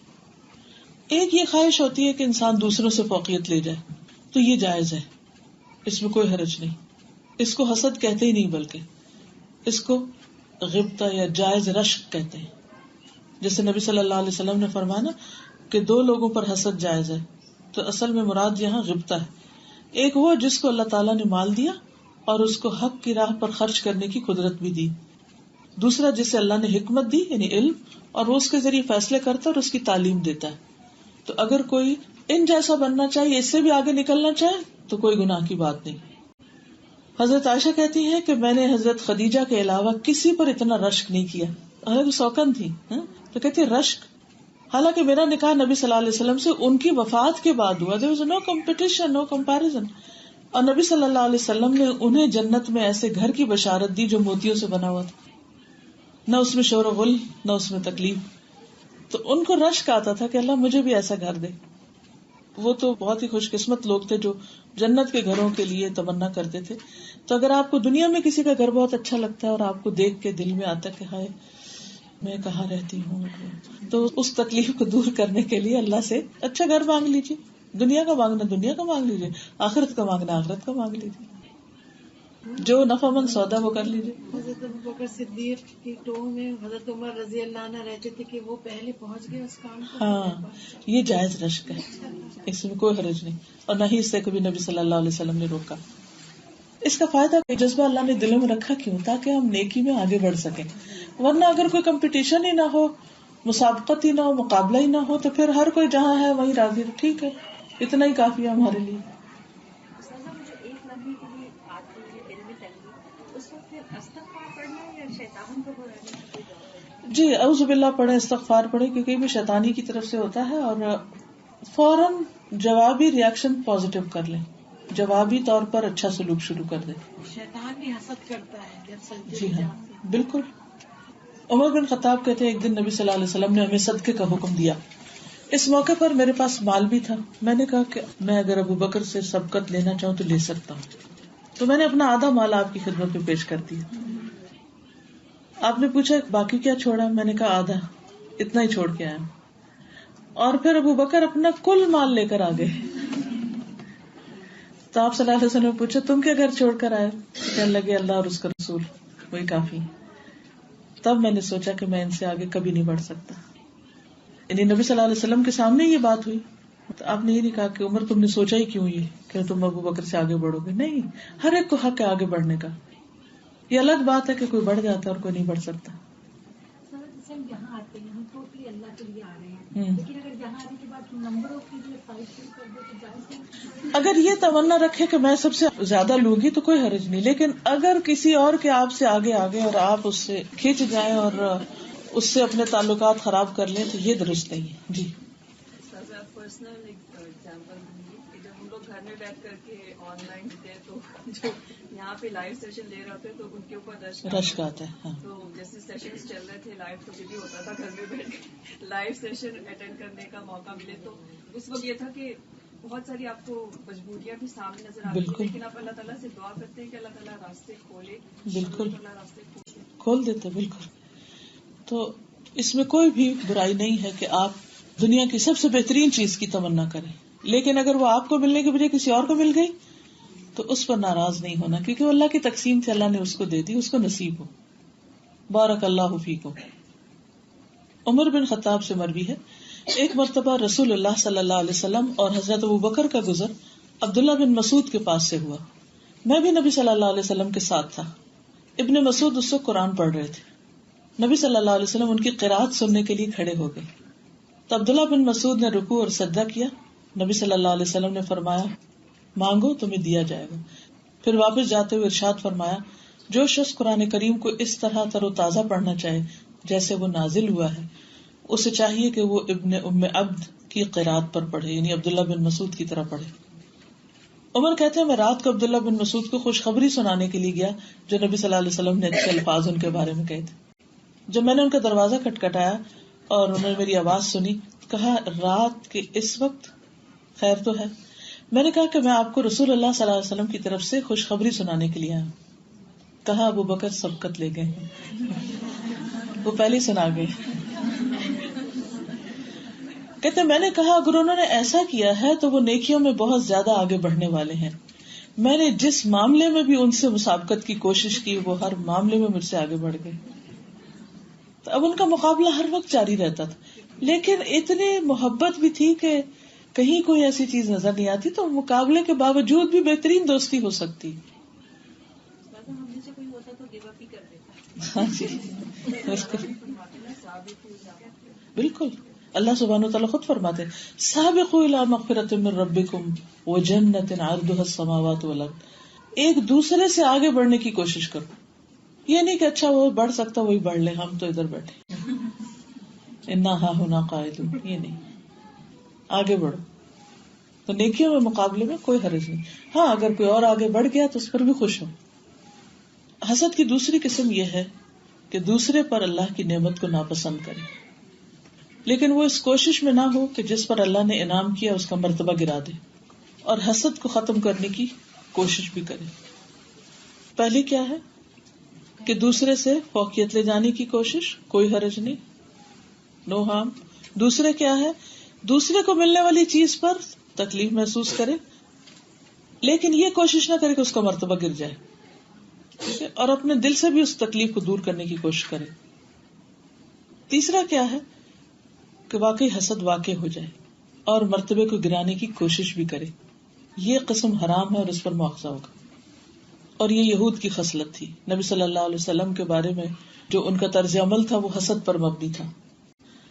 ایک یہ خواہش ہوتی ہے کہ انسان دوسروں سے فوقیت لے جائے، تو یہ جائز ہے، اس میں کوئی حرج نہیں. اس کو حسد کہتے ہی نہیں بلکہ اس کو غبطہ یا جائز رشک کہتے ہیں. جیسے نبی صلی اللہ علیہ وسلم نے فرمایا نا کہ 2 لوگوں پر حسد جائز ہے، تو اصل میں مراد یہاں غبطہ ہے. ایک وہ جس کو اللہ تعالیٰ نے مال دیا اور اس کو حق کی راہ پر خرچ کرنے کی قدرت بھی دی. دوسرا جسے اللہ نے حکمت دی یعنی علم، اور وہ اس کے ذریعے فیصلے کرتا ہے اور اس کی تعلیم دیتا ہے. تو اگر کوئی ان جیسا بننا چاہیے، اس سے بھی آگے نکلنا چاہے تو کوئی گناہ کی بات نہیں. حضرت عائشہ کہتی ہے کہ میں نے حضرت خدیجہ کے علاوہ کسی پر اتنا رشک نہیں کیا. حالانکہ سوکن تھی تو کہتی رشک، حالانکہ میرا نکاح نبی صلی اللہ علیہ وسلم سے ان کی وفات کے بعد ہوا. there was no competition, no comparison. اور نبی صلی اللہ علیہ وسلم نے انہیں جنت میں ایسے گھر کی بشارت دی جو موتیوں سے بنا ہوا تھا، نہ اس میں شور و غل نہ اس میں تکلیف. تو ان کو رشک آتا تھا کہ اللہ مجھے بھی ایسا گھر دے. وہ تو بہت ہی خوش قسمت لوگ تھے جو جنت کے گھروں کے لیے تمنا کرتے تھے. تو اگر آپ کو دنیا میں کسی کا گھر بہت اچھا لگتا ہے اور آپ کو دیکھ کے دل میں آتا کہ ہائے میں کہاں رہتی ہوں، تو اس تکلیف کو دور کرنے کے لیے اللہ سے اچھا گھر مانگ لیجیے. دنیا کا مانگنا دنیا کا مانگ لیجیے، آخرت کا مانگنا آخرت کا مانگ لیجیے، جو نفع مند سودا وہ کر لیجیے. حضرت ابوبکر صدیق کی ٹو میں حضرت عمر رضی اللہ عنہ رہتے تھے کہ وہ پہلے پہنچ گئے اس کام کو. ہاں، یہ جائز رشک ہے، اس میں کوئی حرج نہیں، اور نہ ہی اس سے کبھی نبی صلی اللہ علیہ وسلم نے روکا. اس کا فائدہ جذبہ اللہ نے دلوں میں رکھا کیوں؟ تاکہ ہم نیکی میں آگے بڑھ سکیں. ورنہ اگر کوئی کمپٹیشن ہی نہ ہو، مسابقت ہی نہ ہو، مقابلہ ہی نہ ہو، تو پھر ہر کوئی جہاں ہے وہیں راضی. ٹھیک ہے، اتنا ہی کافی ہے ہمارے لیے. مجھے ایک لمحے کے لیے آتی ہے دل میں تنگی، اس وقت پھر استغفار پڑھنا یا شیطان کو بلانے کی کوئی ضرورت ہے؟ جی، اعوذ باللہ پڑھیں، استغفار پڑھیں، کیونکہ یہ بھی شیطانی کی طرف سے ہوتا ہے. اور فوراً جوابی ریاکشن پازیٹیو کر لیں، جوابی طور پر اچھا سلوک شروع کر دیں. شیطان بھی حسد کرتا ہے جب سجدے جی میں ہاں جاتے ہیں. بالکل. عمر بن خطاب کہتے ہیں ایک دن نبی صلی اللہ علیہ وسلم نے ہمیں صدقے کا حکم دیا. اس موقع پر میرے پاس مال بھی تھا. میں نے کہا کہ میں اگر ابو بکر سے سبقت لینا چاہوں تو لے سکتا ہوں. تو میں نے اپنا آدھا مال آپ کی خدمت میں پیش کر دیا. آپ نے پوچھا باقی کیا چھوڑا؟ میں نے کہا آدھا، اتنا ہی چھوڑ کے آیا. اور پھر ابو بکر اپنا کل مال لے کر آ گئے. تو آپ صلی اللہ علیہ وسلم نے پوچھا تم کیا گھر چھوڑ کر آئے؟ کہنے لگے اللہ اور اس کا رسول وہی کافی. تب میں نے سوچا کہ میں ان سے آگے کبھی نہیں بڑھ سکتا. یعنی نبی صلی اللہ علیہ وسلم کے سامنے یہ بات ہوئی تو آپ نے یہ نہیں کہا کہ عمر تم نے سوچا ہی کیوں یہ کہ تم ابو بکر سے آگے بڑھو گے. نہیں، ہر ایک کو حق ہے آگے بڑھنے کا. یہ الگ بات ہے کہ کوئی بڑھ جاتا ہے اور کوئی نہیں بڑھ سکتا. ہم جہاں آتے ہیں ہم ٹوٹلی اللہ کے لیے آ رہے ہیں، لیکن اگر جہاں آنے کے بعد نمبروں کے لیے فائٹ شروع کر دے تو جائز. اگر یہ تمنا رکھے کہ میں سب سے زیادہ لوں گی تو کوئی حرج نہیں، لیکن اگر کسی اور کے آپ سے آگے اور آپ اس سے کھینچ جائیں اور اس سے اپنے تعلقات خراب کر لیں تو یہ درست نہیں ہے. جی پرسنل ایگزامپل دوں گی کہ جب ہم لوگ گھر میں بیٹھ کر کے آن لائن ہوتے ہیں تو جو یہاں پہ لائیو سیشن لے رہے ہوتے ہیں تو ان کے اوپر رشک آتا ہے. ہاں تو جیسے سیشنز چل رہے تھے لائیو تو بھی ہوتا تھا گھر میں بیٹھ کے لائیو سیشن اٹینڈ کرنے کا موقع ملے تو اس وقت یہ تھا کہ بہت ساری آپ کو مجبوریاں بھی سامنے نظر آتی ہیں، لیکن آپ اللہ تعالیٰ سے دعا کرتے ہیں کہ اللہ تعالیٰ راستے کھولے. بالکل اللہ راستے کھول دیتے. بالکل. تو اس میں کوئی بھی برائی نہیں ہے کہ آپ دنیا کی سب سے بہترین چیز کی تمنا کریں، لیکن اگر وہ آپ کو ملنے کے بجائے کسی اور کو مل گئی تو اس پر ناراض نہیں ہونا، کیونکہ وہ اللہ کی تقسیم سے اللہ نے اس کو دے دی، اس کو نصیب ہو. بارک اللہ فیکم. عمر بن خطاب سے مروی ہے ایک مرتبہ رسول اللہ صلی اللہ علیہ وسلم اور حضرت ابو بکر کا گزر عبداللہ بن مسعود کے پاس سے ہوا. میں بھی نبی صلی اللہ علیہ وسلم کے ساتھ تھا. ابن مسعود اس وقت قرآن پڑھ رہے تھے. نبی صلی اللہ علیہ وسلم ان کی قرات سننے کے لیے کھڑے ہو گئے. تو عبداللہ بن مسعود نے رکوع اور سجدہ کیا. نبی صلی اللہ علیہ وسلم نے فرمایا مانگو تمہیں دیا جائے گا. پھر واپس جاتے ہوئے ارشاد فرمایا جو شخص قرآن کریم کو اس طرح تر و تازہ پڑھنا چاہے جیسے وہ نازل ہوا ہے اسے چاہیے کہ وہ ابن ام عبد کی قرات پر پڑھے، یعنی عبداللہ بن مسعود کی طرح پڑھے. عمر کہتے ہیں میں رات کو عبداللہ بن مسعود کو خوشخبری سنانے کے لیے گیا جو نبی صلی اللہ علیہ وسلم نے اچھے الفاظ ان کے بارے میں کہے تھے. جب میں نے ان کا دروازہ کھٹکھٹایا اور انہوں نے میری آواز سنی، کہا رات کے اس وقت خیر تو ہے؟ میں نے کہا کہ میں آپ کو رسول اللہ صلی اللہ علیہ وسلم کی طرف سے خوشخبری سنانے کے لیے آیا. کہا ابو بکر سبقت لے گئے، وہ پہلے ہی سنا گئے. کہتے میں نے کہا اگر انہوں نے ایسا کیا ہے تو وہ نیکیوں میں بہت زیادہ آگے بڑھنے والے ہیں. میں نے جس معاملے میں بھی ان سے مسابقت کی کوشش کی وہ ہر معاملے میں مجھ سے آگے بڑھ گئے. تو اب ان کا مقابلہ ہر وقت جاری رہتا تھا، لیکن اتنی محبت بھی تھی کہ کہیں کوئی ایسی چیز نظر نہیں آتی. تو مقابلے کے باوجود بھی بہترین دوستی ہو سکتی. ہاں جی بالکل. اللہ سبحانہ وتعالیٰ خود فرماتے سابقوا الی مغفرۃ من ربکم وجنۃ عرضها السماوات والارض. ایک دوسرے سے آگے بڑھنے کی کوشش کرو. یہ نہیں کہ اچھا وہ بڑھ سکتا وہی بڑھ لے، ہم تو ادھر بیٹھے انا ہا ہونا قاعدون. یہ نہیں، آگے بڑھو. تو نیکیوں میں مقابلے میں کوئی حرج نہیں. ہاں اگر کوئی اور آگے بڑھ گیا تو اس پر بھی خوش ہو. حسد کی دوسری قسم یہ ہے کہ دوسرے پر اللہ کی نعمت کو ناپسند کرے، لیکن وہ اس کوشش میں نہ ہو کہ جس پر اللہ نے انعام کیا اس کا مرتبہ گرا دے، اور حسد کو ختم کرنے کی کوشش بھی کرے. پہلی کیا ہے کہ دوسرے سے فوقیت لے جانے کی کوشش، کوئی حرج نہیں، نو ہارم. دوسرے کیا ہے دوسرے کو ملنے والی چیز پر تکلیف محسوس کرے لیکن یہ کوشش نہ کرے کہ اس کا مرتبہ گر جائے، اور اپنے دل سے بھی اس تکلیف کو دور کرنے کی کوشش کرے. تیسرا کیا ہے کہ واقعی حسد واقع ہو جائے اور مرتبے کو گرانے کی کوشش بھی کرے. یہ قسم حرام ہے اور اس پر مواخذہ ہوگا. اور یہ یہود کی خصلت تھی. نبی صلی اللہ علیہ وسلم کے بارے میں جو ان کا طرز عمل تھا وہ حسد پر مبنی تھا.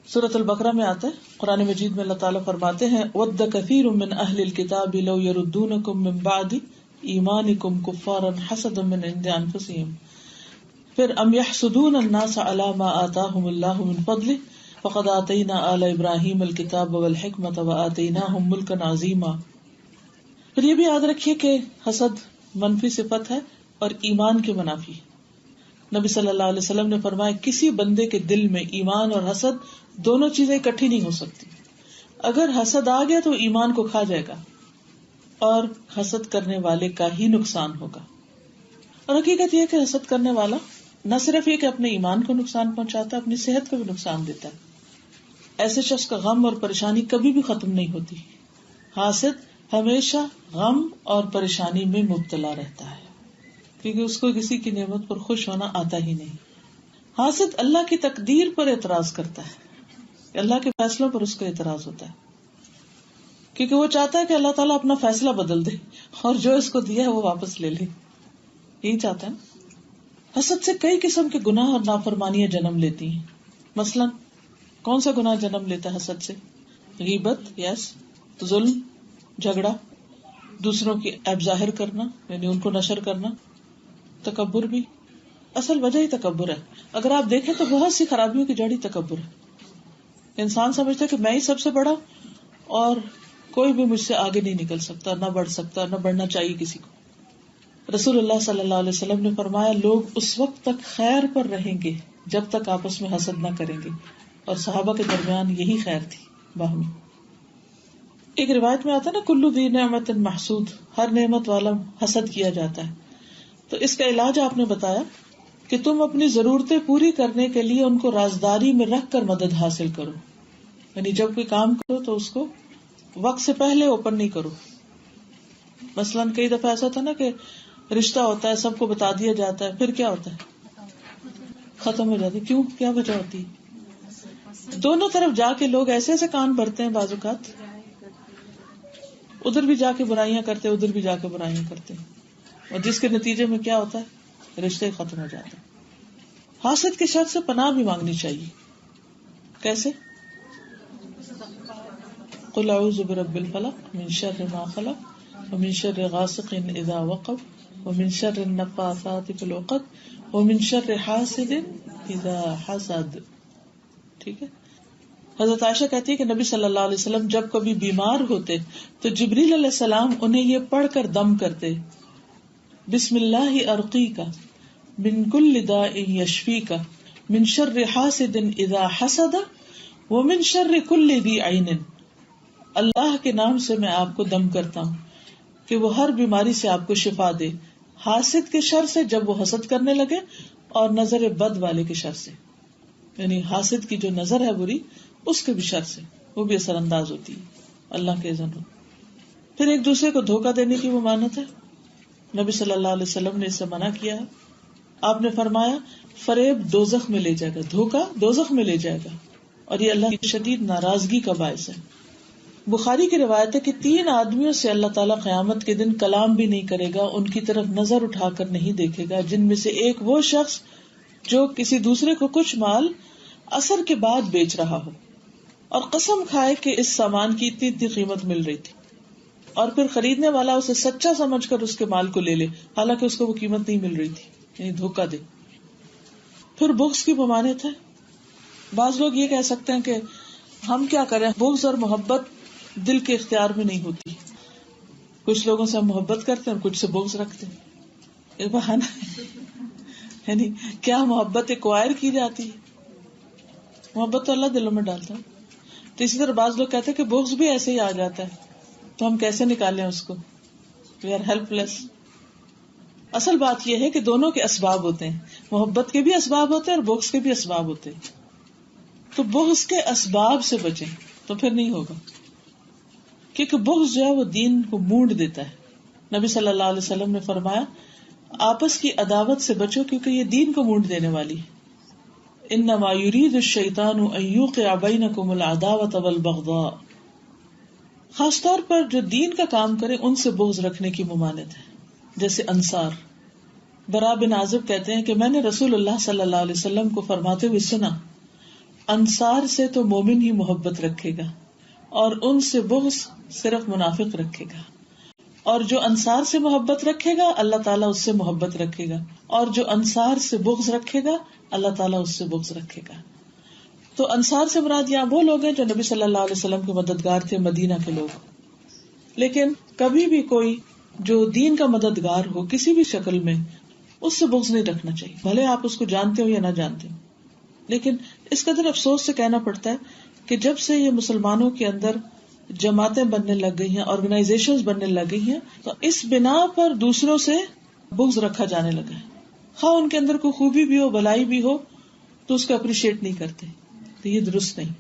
سورۃ البقرہ میں آتا ہے، قرآن مجید میں اللہ تعالیٰ فرماتے ہیں وَدَّ كَثِيرٌ مِّنْ أَهْلِ الْكِتَابِ لَوْ يَرُدُّونَكُم مِّن بَعْدِ ایمانکم کفارا حسدا من عند انفسہم. پھر ام یحسدون الناس علی ما آتاہم اللہ من فضلہ فقد آتینا آل ابراہیم الکتاب والحکمۃ وآتیناہم ملکا عظیما. پھر یہ بھی یاد رکھیے کہ حسد منفی صفت ہے اور ایمان کے منافی. نبی صلی اللہ علیہ وسلم نے فرمایا کسی بندے کے دل میں ایمان اور حسد دونوں چیزیں اکٹھی نہیں ہو سکتی. اگر حسد آ گیا تو ایمان کو کھا جائے گا اور حسد کرنے والے کا ہی نقصان ہوگا. اور حقیقت یہ کہ حسد کرنے والا نہ صرف یہ کہ اپنے ایمان کو نقصان پہنچاتا ہے، اپنی صحت کو بھی نقصان دیتا ہے. ایسے شخص کا غم اور پریشانی کبھی بھی ختم نہیں ہوتی. حاسد ہمیشہ غم اور پریشانی میں مبتلا رہتا ہے کیونکہ اس کو کسی کی نعمت پر خوش ہونا آتا ہی نہیں. حاسد اللہ کی تقدیر پر اعتراض کرتا ہے، اللہ کے فیصلوں پر اس کو اعتراض ہوتا ہے کیونکہ وہ چاہتا ہے کہ اللہ تعالیٰ اپنا فیصلہ بدل دے اور جو اس کو دیا ہے وہ واپس لے لے. یہی چاہتا ہے. حسد سے کئی قسم کے گناہ اور نافرمانیاں جنم لیتی ہیں. مثلا کون سا گناہ جنم لیتا ہے حسد سے؟ غیبت، ظلم، جھگڑا، دوسروں کی عیب ظاہر کرنا یعنی ان کو نشر کرنا، تکبر بھی. اصل وجہ ہی تکبر ہے. اگر آپ دیکھیں تو بہت سی خرابیوں کی جڑ ہی تکبر ہے. انسان سمجھتا ہے کہ میں ہی سب سے بڑا اور کوئی بھی مجھ سے آگے نہیں نکل سکتا، نہ بڑھ سکتا، نہ بڑھنا چاہیے کسی کو. رسول اللہ صلی اللہ علیہ وسلم نے فرمایا لوگ اس وقت تک خیر پر رہیں گے جب تک آپس میں حسد نہ کریں گے، اور صحابہ کے درمیان یہی خیر تھی باہمی. ایک روایت میں آتا ہے نا کلو ذی نعمت محسود، ہر نعمت والا حسد کیا جاتا ہے. تو اس کا علاج آپ نے بتایا کہ تم اپنی ضرورتیں پوری کرنے کے لیے ان کو رازداری میں رکھ کر مدد حاصل کرو. یعنی جب کوئی کام کرو تو اس کو وقت سے پہلے اوپن نہیں کرو. مثلاً کئی دفعہ ایسا تھا نا کہ رشتہ ہوتا ہے، سب کو بتا دیا جاتا ہے، پھر کیا ہوتا ہے؟ ختم ہو جاتی ہے. کیوں؟ کیا وجہ ہوتی ہے؟ دونوں طرف جا کے لوگ ایسے ایسے کان بھرتے ہیں، بعض اوقات ادھر بھی جا کے برائیاں کرتے، ادھر بھی جا کے برائیاں کرتے، اور جس کے نتیجے میں کیا ہوتا ہے؟ رشتے ختم ہو جاتے ہیں. حاسد کے شر سے پناہ بھی مانگنی چاہیے. کیسے؟ قل اعوذ برب الفلق من شر ما خلق ومن شر غاسق اذا وقب ومن شر النفاثات في العقد ومن شر حاسد اذا حسد. ٹھیک ہے. حضرت عائشہ کہتی ہے کہ نبی صلی اللہ علیہ وسلم جب کبھی بیمار ہوتے تو جبریل علیہ السلام انہیں یہ پڑھ کر دم کرتے بسم اللہ ارقیک من کل داء یشفیک من شر حاسد اذا حسد ومن شر کل ذی عین. اللہ کے نام سے میں آپ کو دم کرتا ہوں کہ وہ ہر بیماری سے آپ کو شفا دے، حاسد کے شر سے جب وہ حسد کرنے لگے، اور نظر بد والے کے شر سے یعنی حاسد کی جو نظر ہے بری اس کے بھی شر سے وہ بھی اثر انداز ہوتی ہے اللہ کے اذن ہو. پھر ایک دوسرے کو دھوکہ دینے کی ممانعت ہے. نبی صلی اللہ علیہ وسلم نے اس سے منع کیا ہے. آپ نے فرمایا فریب دوزخ میں لے جائے گا، دھوکہ دوزخ میں لے جائے گا، اور یہ اللہ کی شدید ناراضگی کا باعث ہے. بخاری کی روایت ہے کہ 3 آدمیوں سے اللہ تعالیٰ قیامت کے دن کلام بھی نہیں کرے گا، ان کی طرف نظر اٹھا کر نہیں دیکھے گا، جن میں سے ایک وہ شخص جو کسی دوسرے کو کچھ مال اثر کے بعد بیچ رہا ہو اور قسم کھائے کہ اس سامان کی اتنی قیمت مل رہی تھی، اور پھر خریدنے والا اسے سچا سمجھ کر اس کے مال کو لے لے حالانکہ اس کو وہ قیمت نہیں مل رہی تھی، یعنی دھوکہ دے. پھر بغض کی ممانعت ہے. بعض لوگ یہ کہہ سکتے ہیں کہ ہم کیا کریں، بغض اور محبت دل کے اختیار میں نہیں ہوتی. کچھ لوگوں سے ہم محبت کرتے ہیں اور کچھ سے بغض رکھتے ہیں. ایک بہانہ یعنی کیا محبت ایکوائر کی جاتی ہے؟ محبت تو اللہ دلوں میں ڈالتا ہے. تو اسی طرح بعض لوگ کہتے ہیں کہ بغض بھی ایسے ہی آ جاتا ہے، تو ہم کیسے نکالیں اس کو؟ وی آر ہیلپ لیس. اصل بات یہ ہے کہ دونوں کے اسباب ہوتے ہیں، محبت کے بھی اسباب ہوتے ہیں اور بغض کے بھی اسباب ہوتے ہیں. تو بغض کے اسباب سے بچیں تو پھر نہیں ہوگا، کیونکہ بغض جو ہے وہ دین کو مونڈ دیتا ہے. نبی صلی اللہ علیہ وسلم نے فرمایا آپس کی عداوت سے بچو کیونکہ یہ دین کو مونڈ دینے والی ہے. انما یرید الشیطان ان یوقع بینکم العداوۃ والبغضاء. خاص طور پر جو دین کا کام کرے ان سے بغض رکھنے کی ممانعت ہے. جیسے انصار. برا بن عازب کہتے ہیں کہ میں نے رسول اللہ صلی اللہ علیہ وسلم کو فرماتے ہوئے سنا انصار سے تو مومن ہی محبت رکھے گا اور ان سے بغض صرف منافق رکھے گا، اور جو انصار سے محبت رکھے گا اللہ تعالیٰ اس سے محبت رکھے گا، اور جو انصار سے بغض رکھے گا اللہ تعالیٰ اس سے بغض رکھے گا. تو انصار سے مراد یہاں وہ لوگ ہیں جو نبی صلی اللہ علیہ وسلم کے مددگار تھے، مدینہ کے لوگ. لیکن کبھی بھی کوئی جو دین کا مددگار ہو کسی بھی شکل میں، اس سے بغض نہیں رکھنا چاہیے، بھلے آپ اس کو جانتے ہو یا نہ جانتے ہو. لیکن اس قدر افسوس سے کہنا پڑتا ہے کہ جب سے یہ مسلمانوں کے اندر جماعتیں بننے لگ گئی ہیں، آرگنائزیشنز بننے لگ گئی ہیں، تو اس بنا پر دوسروں سے بغض رکھا جانے لگا ہے. خواہ ان کے اندر کوئی خوبی بھی ہو، بھلائی بھی ہو، تو اس کو اپریشیٹ نہیں کرتے. تو یہ درست نہیں.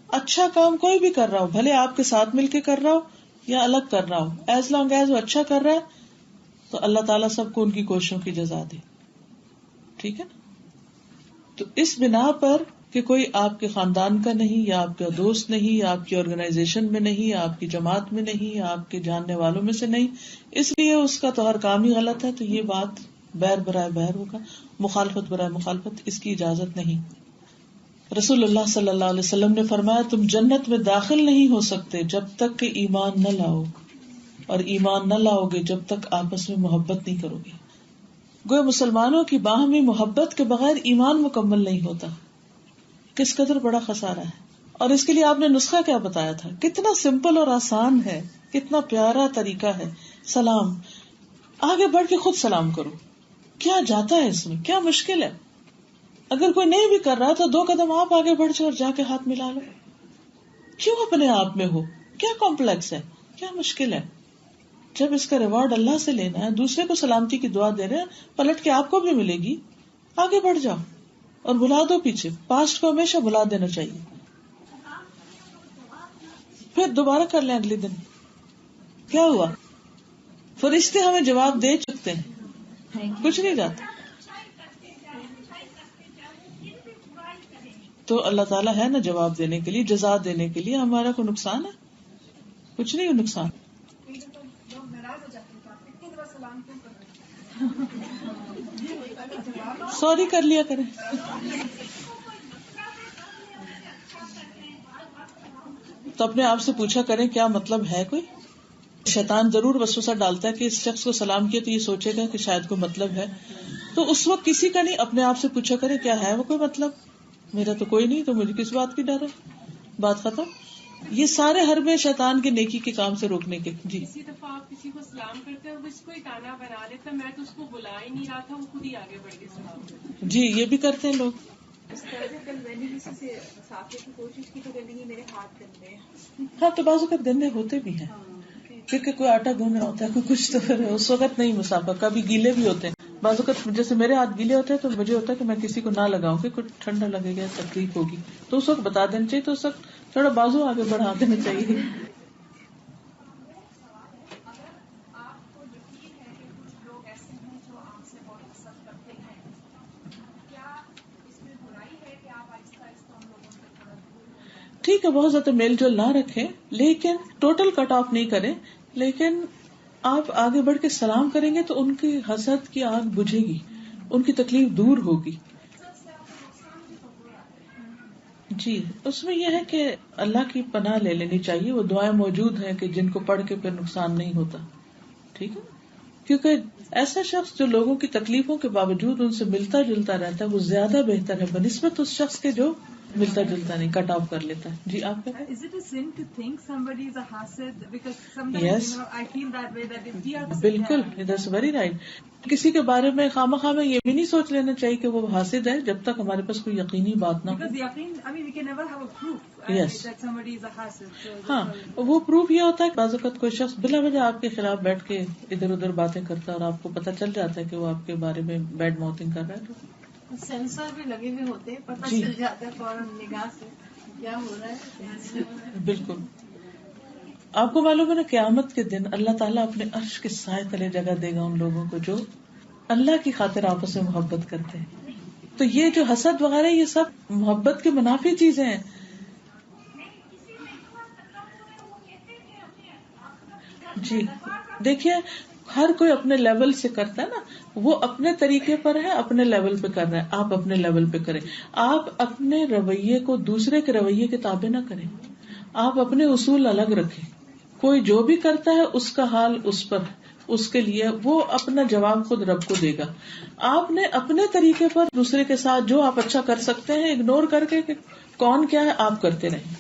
اچھا کام کوئی بھی کر رہا ہو، بھلے آپ کے ساتھ مل کے کر رہا ہو یا الگ کر رہا ہو، ایز لانگ ایز وہ اچھا کر رہا ہے تو اللہ تعالیٰ سب کو ان کی کوششوں کی جزا دے. ٹھیک ہے نا؟ تو اس بنا پر کہ کوئی آپ کے خاندان کا نہیں، یا آپ کا دوست نہیں، یا آپ کی آرگنائزیشن میں نہیں، یا آپ کی جماعت میں نہیں، یا آپ کے جاننے والوں میں سے نہیں، اس لیے اس کا تو ہر کام ہی غلط ہے، تو یہ بات بیر برائے بیر ہوگا، مخالفت برائے مخالفت، اس کی اجازت نہیں. رسول اللہ صلی اللہ علیہ وسلم نے فرمایا تم جنت میں داخل نہیں ہو سکتے جب تک کہ ایمان نہ لاؤ، اور ایمان نہ لاؤ گے جب تک آپس میں محبت نہیں کرو گے. گویا مسلمانوں کی باہمی محبت کے بغیر ایمان مکمل نہیں ہوتا. کس قدر بڑا خسارہ ہے. اور اس کے لیے آپ نے نسخہ کیا بتایا تھا، کتنا سمپل اور آسان ہے، کتنا پیارا طریقہ ہے. سلام، آگے بڑھ کے خود سلام کرو. کیا جاتا ہے اس میں، کیا مشکل ہے؟ اگر کوئی نہیں بھی کر رہا تو 2 قدم آپ آگے بڑھ جاؤ اور جا کے ہاتھ ملا لو. کیوں اپنے آپ میں ہو، کیا کمپلیکس ہے، کیا مشکل ہے؟ جب اس کا ریوارڈ اللہ سے لینا ہے، دوسرے کو سلامتی کی دعا دے رہے ہیں، پلٹ کے آپ کو بھی ملے گی. آگے بڑھ جاؤ اور بھلا دو پیچھے. پاسٹ کو ہمیشہ بھلا دینا چاہیے، پھر دوبارہ کر لیں اگلے دن. کیا ہوا؟ فرشتے ہمیں جواب دے چکتے ہیں، کچھ نہیں جاتا. تو اللہ تعالیٰ ہے نا جواب دینے کے لیے، جزا دینے کے لیے. ہمارا کوئی نقصان ہے؟ کچھ نہیں نقصان. سوری کر لیا کریں. تو اپنے آپ سے پوچھا کریں کیا مطلب ہے. کوئی شیطان ضرور وسوسہ ڈالتا ہے کہ اس شخص کو سلام کیا تو یہ سوچے گا کہ شاید کوئی مطلب ہے. تو اس وقت کسی کا نہیں، اپنے آپ سے پوچھا کریں کیا ہے وہ کوئی مطلب. میرا تو کوئی نہیں، تو مجھے کس بات کی ڈر ہے. بات ختم. یہ سارے حربے شیطان کے نیکی کے کام سے روکنے کے. جی کسی دفعہ آپ کسی کو سلام کرتے ہیں، اس کو ہی تانا بنا لیتا، میں تو اس کو بلا ہی نہیں رہا تھا، وہ خود ہی آگے بڑھ کے سلام کرتے. جی یہ بھی کرتے ہیں لوگ. کل میں نے کسی سے مسافر کی کوشش کی تو کہنے لگی میرے ہاتھ گندے ہیں. ہاں تو بعض اوقات گندے ہوتے بھی ہیں، کیونکہ کوئی آٹا گھوم رہا ہوتا ہے، کوئی کچھ، تو پھر اس وقت نہیں مسافر. کبھی گیلے بھی ہوتے ہیں. بعض اوقات جیسے میرے ہاتھ گیلے ہوتے ہیں تو مجھے ہوتا ہے کہ میں کسی کو نہ لگاؤں کہ کچھ ٹھنڈا لگے گا، تکلیف ہوگی، تو اس وقت بتا دینا چاہیے. تو اس وقت تھوڑا بازو آگے بڑھا دینا چاہیے. ٹھیک ہے، بہت زیادہ میل جول نہ رکھیں، لیکن ٹوٹل کٹ آف نہیں کریں. لیکن آپ آگے بڑھ کے سلام کریں گے تو ان کی حسد کی آگ بجھے گی، ان کی تکلیف دور ہوگی. جی اس میں یہ ہے کہ اللہ کی پناہ لے لینی چاہیے. وہ دعائیں موجود ہیں کہ جن کو پڑھ کے پھر نقصان نہیں ہوتا. ٹھیک ہے، کیونکہ ایسا شخص جو لوگوں کی تکلیفوں کے باوجود ان سے ملتا جلتا رہتا ہے وہ زیادہ بہتر ہے بنسبت اس شخص کے جو ملتا جلتا نہیں، کٹ آف کر لیتا ہے. جی آپ کا Is it a sin to think somebody is a hasid? Because sometimes Yes. I feel that way, that if we are بالکل، that's very right. کسی کے بارے میں خواہ میں یہ بھی نہیں سوچ لینا چاہیے کہ وہ حاسد ہے جب تک ہمارے پاس کوئی یقینی بات نہ ہو. because yaqeen, I mean we can never have a proof Yes. that somebody is a hasid. So ہاں وہ پروف یہ ہوتا ہے کہ بعض اوقات کوئی شخص بلا وجہ آپ کے خلاف بیٹھ کے ادھر ادھر باتیں کرتا ہے اور آپ کو پتہ چل جاتا ہے کہ وہ آپ کے بارے میں بیڈ ماؤتھنگ کر رہا ہے. سینسر بھی لگے ہوئے ہوتے ہیں، پتہ جی. چل جاتا ہے فوراً نگاہ سے کیا ہو رہا ہے. بالکل. آپ کو معلوم ہے نا قیامت کے دن اللہ تعالیٰ اپنے عرش کے سائے تلے جگہ دے گا ان لوگوں کو جو اللہ کی خاطر آپس میں محبت کرتے ہیں. تو یہ جو حسد وغیرہ یہ سب محبت کے منافی چیزیں ہیں. جی دیکھیے ہر کوئی اپنے لیول سے کرتا ہے نا، وہ اپنے طریقے پر ہے، اپنے لیول پہ کر رہا ہے. آپ اپنے لیول پہ کریں. آپ اپنے رویے کو دوسرے کے رویے کے تابع نہ کریں. آپ اپنے اصول الگ رکھیں. کوئی جو بھی کرتا ہے اس کا حال اس پر اس کے لیے وہ اپنا جواب خود رب کو دے گا. آپ نے اپنے طریقے پر دوسرے کے ساتھ جو آپ اچھا کر سکتے ہیں اگنور کر کے کہ کون کیا ہے آپ کرتے رہیں.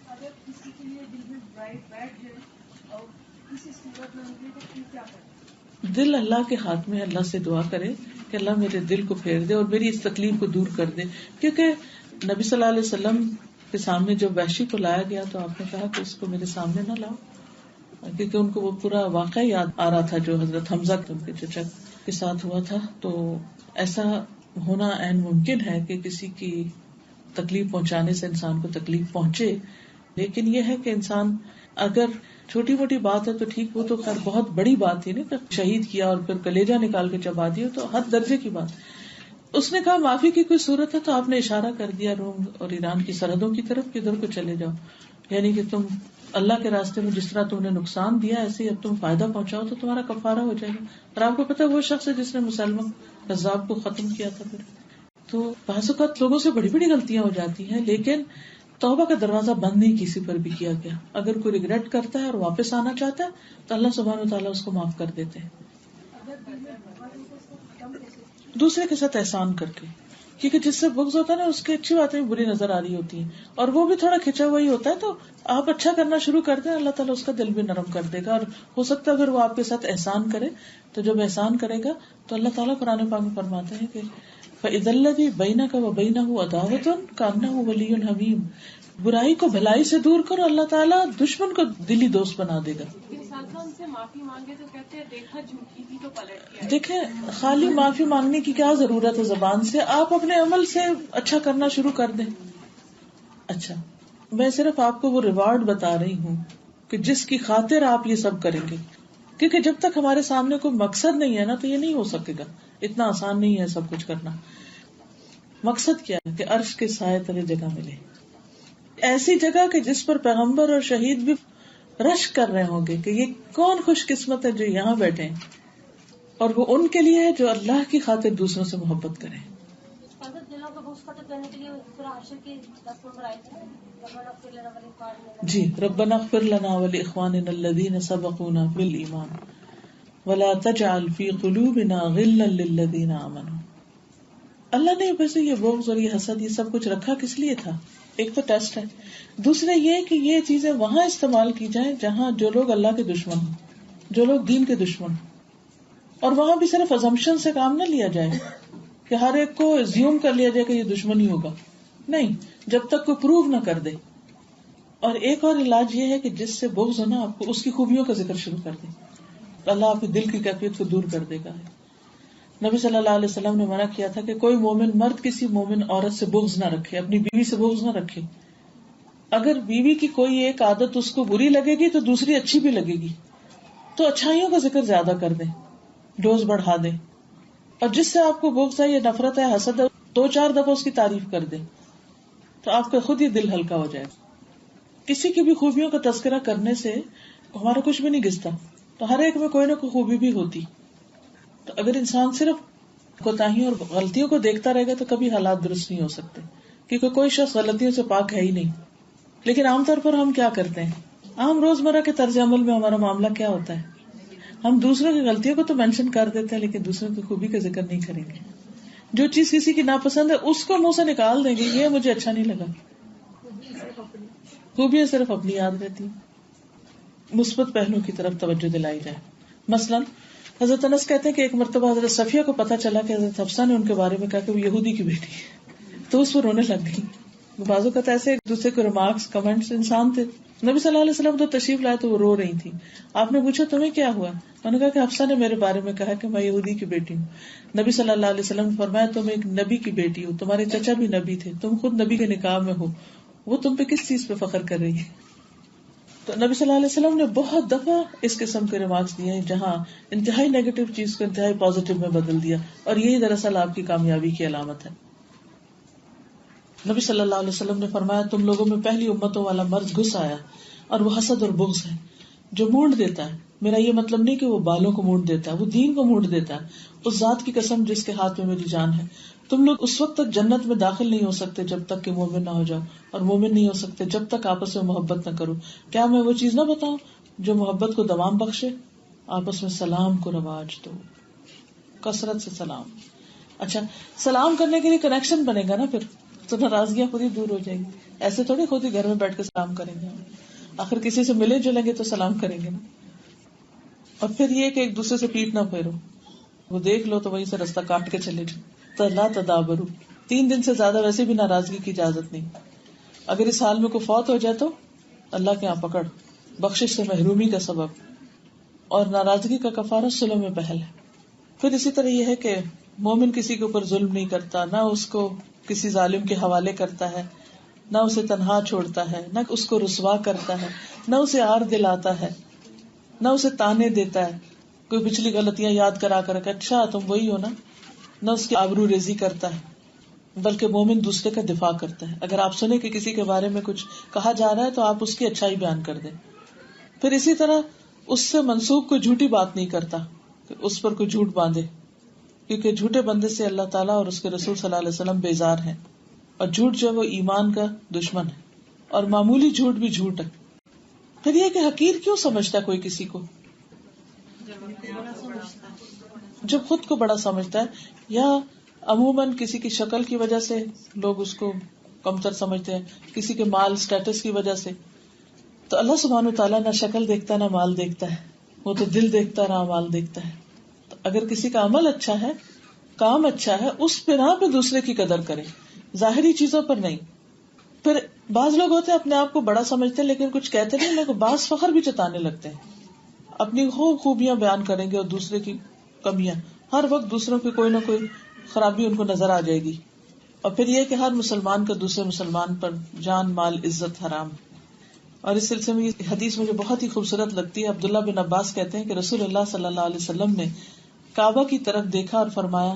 اگر کسی کے لیے دل میں برائی بیٹھ جائے اور کسی صورت میں نکلے تو پھر کیا کریں؟ دل اللہ کے ہاتھ میں. اللہ سے دعا کرے کہ اللہ میرے دل کو پھیر دے اور میری اس تکلیف کو دور کر دے. کیونکہ نبی صلی اللہ علیہ وسلم کے سامنے جب وحشی کو لایا گیا تو آپ نے کہا کہ اس کو میرے سامنے نہ لاؤ, کیونکہ ان کو وہ پورا واقعہ یاد آ رہا تھا جو حضرت حمزہ کے چچا کے ساتھ ہوا تھا. تو ایسا ہونا عین ممکن ہے کہ کسی کی تکلیف پہنچانے سے انسان کو تکلیف پہنچے, لیکن یہ ہے کہ انسان اگر چھوٹی موٹی بات ہے تو ٹھیک, وہ تو خیر بہت بڑی بات تھی نا کہ شہید کیا اور پھر کلیجہ نکال کے چبا دیا, تو حد درجے کی بات. اس نے کہا معافی کی کوئی صورت ہے, تو آپ نے اشارہ کر دیا روم اور ایران کی سرحدوں کی طرف کہ ادھر کو چلے جاؤ, یعنی کہ تم اللہ کے راستے میں جس طرح تم نے نقصان دیا ایسے ہی اب تم فائدہ پہنچاؤ تو تمہارا کفارہ ہو جائے گا. اور آپ کو پتا وہ شخص ہے جس نے مسلمان کذاب کو ختم کیا تھا. پھر تو بعض اوقات لوگوں سے بڑی بڑی غلطیاں ہو جاتی ہیں, لیکن توبہ کا دروازہ بند نہیں کسی پر بھی کیا گیا. اگر کوئی ریگریٹ کرتا ہے اور واپس آنا چاہتا ہے تو اللہ سبحانہ وتعالیٰ اس کو معاف کر دیتے ہیں. دوسرے کے ساتھ احسان کر کے, کیونکہ جس سے بغض ہوتا ہے نا اس کی اچھی باتیں بری نظر آ رہی ہوتی ہیں, اور وہ بھی تھوڑا کھچا ہوا ہی ہوتا ہے, تو آپ اچھا کرنا شروع کر دیں, اللہ تعالیٰ اس کا دل بھی نرم کر دے گا. اور ہو سکتا ہے اگر وہ آپ کے ساتھ احسان کرے تو جب احسان کرے گا تو اللہ تعالیٰ قرآن پاک میں فرماتے ہیں کہ فَإِذَا الَّذِي بَيْنَكَ وَبَيْنَهُ عَدَاوَةٌ كَأَنَّهُ وَلِيٌّ حَمِيمٌ, برائی کو بھلائی سے دور کرو, اللہ تعالیٰ دشمن کو دلی دوست بنا دے گا. ان سے معافی مانگے تو کہتے ہیں دیکھا جھوٹی تھی تو پلٹ گیا. دیکھیں خالی معافی مانگنے کی کیا ضرورت ہے زبان سے, آپ اپنے عمل سے اچھا کرنا شروع کر دیں. اچھا میں صرف آپ کو وہ ریوارڈ بتا رہی ہوں کہ جس کی خاطر آپ یہ سب کریں گے, کیونکہ جب تک ہمارے سامنے کوئی مقصد نہیں ہے نا تو یہ نہیں ہو سکے گا. اتنا آسان نہیں ہے سب کچھ کرنا. مقصد کیا ہے کہ عرش کے سائے تلے جگہ ملے, ایسی جگہ کہ جس پر پیغمبر اور شہید بھی رش کر رہے ہوں گے کہ یہ کون خوش قسمت ہے جو یہاں بیٹھے ہیں, اور وہ ان کے لیے ہے جو اللہ کی خاطر دوسروں سے محبت کریں. جی ربنا اغفر لنا ولاخواننا الذین سبقونا بالایمان ولا تجعل فی قلوبنا غلا للذین آمنوا. اللہ نے ویسے یہ بغض اور یہ حسد یہ سب کچھ رکھا کس لیے تھا؟ ایک تو ٹیسٹ ہے, دوسرے یہ کہ یہ چیزیں وہاں استعمال کی جائیں جہاں جو لوگ اللہ کے دشمن ہوں, جو لوگ دین کے دشمن ہوں, اور وہاں بھی صرف ازمپشن سے کام نہ لیا جائے کہ ہر ایک کو زیوم کر لیا جائے کہ یہ دشمن ہی ہوگا, نہیں, جب تک کوئی پروو نہ کر دے. اور ایک اور علاج یہ ہے کہ جس سے بغض ہو نا آپ کو اس کی خوبیوں کا ذکر شروع کر دیں, تو اللہ آپ کے دل کی کیفیت کو دور کر دے گا. نبی صلی اللہ علیہ وسلم نے منع کیا تھا کہ کوئی مومن مرد کسی مومن عورت سے بغض نہ رکھے, اپنی بیوی سے بغض نہ رکھے. اگر بیوی کی کوئی ایک عادت اس کو بری لگے گی تو دوسری اچھی بھی لگے گی, تو اچھائیوں کا ذکر زیادہ کر دیں, ڈوز بڑھا دیں. اور جس سے آپ کو بغض ہے یا نفرت ہے حسد ہے 2-4 دفعہ اس کی تعریف کر دیں, تو آپ کا خود ہی دل ہلکا ہو جائے. کسی کی بھی خوبیوں کا تذکرہ کرنے سے ہمارا کچھ بھی نہیں گھستا, تو ہر ایک میں کوئی نہ کوئی خوبی بھی ہوتی. تو اگر انسان صرف کوتاہیوں اور غلطیوں کو دیکھتا رہے گا تو کبھی حالات درست نہیں ہو سکتے, کیونکہ کوئی شخص غلطیوں سے پاک ہے ہی نہیں. لیکن عام طور پر ہم کیا کرتے ہیں, عام روزمرہ کے طرز عمل میں ہمارا معاملہ کیا ہوتا ہے, ہم دوسروں کی غلطیوں کو تو مینشن کر دیتے ہیں لیکن دوسروں کی خوبی کا ذکر نہیں کریں گے. جو چیز کسی کی ناپسند ہے اس کو منہ سے نکال دیں گے, یہ مجھے اچھا نہیں لگا. خوبیاں صرف اپنی یاد رہتی, مثبت پہلو کی طرف توجہ دلائی جائے. مثلاً حضرت انس کہتے ہیں کہ ایک مرتبہ حضرت صفیہ کو پتا چلا کہ حضرت حفصہ نے ان کے بارے میں کہا کہ وہ یہودی کی بیٹی ہے, تو اس پر رونے لگ گئی. بعض اوقات ایسے ایک دوسرے کو ریمارکس کمنٹس انسان تھے. نبی صلی اللہ علیہ وسلم تو تشریف لائے تو وہ رو رہی تھی. آپ نے پوچھا تمہیں کیا ہوا؟ انہوں نے کہا کہ حفصہ نے میرے بارے میں کہا کہ میں یہودی کی بیٹی ہوں. نبی صلی اللہ علیہ وسلم نے فرمایا تم ایک نبی کی بیٹی ہو, تمہارے چچا بھی نبی تھے, تم خود نبی کے نکاح میں ہو, وہ تم پہ کس چیز پہ فخر کر رہی ہے؟ تو نبی صلی اللہ علیہ وسلم نے بہت دفعہ اس قسم کے ریمارکس دیے ہیں جہاں انتہائی نیگیٹو چیز کو انتہائی پازیٹو میں بدل دیا, اور یہی دراصل آپ کی کامیابی کی علامت ہے. نبی صلی اللہ علیہ وسلم نے فرمایا تم لوگوں میں پہلی امتوں والا مرض گھس آیا اور وہ حسد اور بغض ہے, جو مونڈ دیتا ہے. میرا یہ مطلب نہیں کہ وہ بالوں کو مونڈ دیتا ہے, وہ دین کو مونڈ دیتا ہے. اس ذات کی قسم جس کے ہاتھ میں میری جان ہے, تم لوگ اس وقت تک جنت میں داخل نہیں ہو سکتے جب تک کہ مومن نہ ہو جاؤ, اور مومن نہیں ہو سکتے جب تک آپس میں محبت نہ کرو. کیا میں وہ چیز نہ بتاؤں جو محبت کو دوام بخشے؟ آپس میں سلام کو رواج دو، کثرت سے سلام. اچھا سلام کرنے کے لیے کنیکشن بنے گا نا، پھر تو ناراضگیاں خود ہی دور ہو جائیں گی. ایسے تھوڑی خود ہی گھر میں بیٹھ کے سلام کریں گے، آخر کسی سے ملے جلیں گے تو سلام کریں گے نا. اور پھر یہ کہ ایک دوسرے سے پیٹ نہ پھیرو، وہ دیکھ لو تو وہیں سے رستہ کاٹ کے چلے جاؤ. لا تدابرو، 3 دن سے زیادہ ویسے بھی ناراضگی کی اجازت نہیں. اگر اس حال میں کوئی فوت ہو جائے تو اللہ کے یہاں پکڑ، بخشش سے محرومی کا سبب، اور ناراضگی کا کفارہ صلح میں پہل ہے. پھر اسی طرح یہ ہے کہ مومن کسی کے اوپر ظلم نہیں کرتا، نہ اس کو کسی ظالم کے حوالے کرتا ہے، نہ اسے تنہا چھوڑتا ہے، نہ اس کو رسوا کرتا ہے، نہ اسے عار دلاتا ہے، نہ اسے تانے دیتا ہے، کوئی پچھلی غلطیاں یاد کرا کر کہ اچھا تم وہی ہو نا، نہ اس کی آبرو ریزی کرتا ہے، بلکہ مومن دوسرے کا دفاع کرتا ہے. اگر آپ سنیں کہ کسی کے بارے میں کچھ کہا جا رہا ہے تو آپ اس کی اچھائی بیان کر دیں. پھر اسی طرح اس سے منسوب کوئی جھوٹی بات نہیں کرتا کہ اس پر کوئی جھوٹ باندھے، کیونکہ جھوٹے بندے سے اللہ تعالیٰ اور اس کے رسول صلی اللہ علیہ وسلم بیزار ہیں، اور جھوٹ جو ہے وہ ایمان کا دشمن ہے، اور معمولی جھوٹ بھی جھوٹ ہے. پھر یہ کہ حقیر کیوں سمجھتا ہے کوئی کسی کو؟ جب خود کو بڑا سمجھتا ہے، یا عموماً کسی کی شکل کی وجہ سے لوگ اس کو کمتر سمجھتے ہیں، کسی کے مال سٹیٹس کی وجہ سے. تو اللہ سبحانہ وتعالیٰ نہ شکل دیکھتا نہ مال دیکھتا ہے، وہ تو دل دیکھتا نہ مال دیکھتا ہے. تو اگر کسی کا عمل اچھا ہے، کام اچھا ہے، اس بنا پہ دوسرے کی قدر کرے، ظاہری چیزوں پر نہیں. پھر بعض لوگ ہوتے ہیں اپنے آپ کو بڑا سمجھتے ہیں لیکن کچھ کہتے نہیں، لیکن بعض فخر بھی جتانے لگتے ہیں، اپنی خوبیاں بیان کریں گے اور دوسرے کی کمیاں. ہر وقت دوسروں کی کوئی نہ کوئی خرابی ان کو نظر آ جائے گی. اور پھر یہ کہ ہر مسلمان کا دوسرے مسلمان پر جان مال عزت حرام. اور اس سلسلے میں یہ حدیث مجھے بہت ہی خوبصورت لگتی ہے. عبداللہ بن عباس کہتے ہیں کہ رسول اللہ صلی اللہ علیہ وسلم نے کعبہ کی طرف دیکھا اور فرمایا،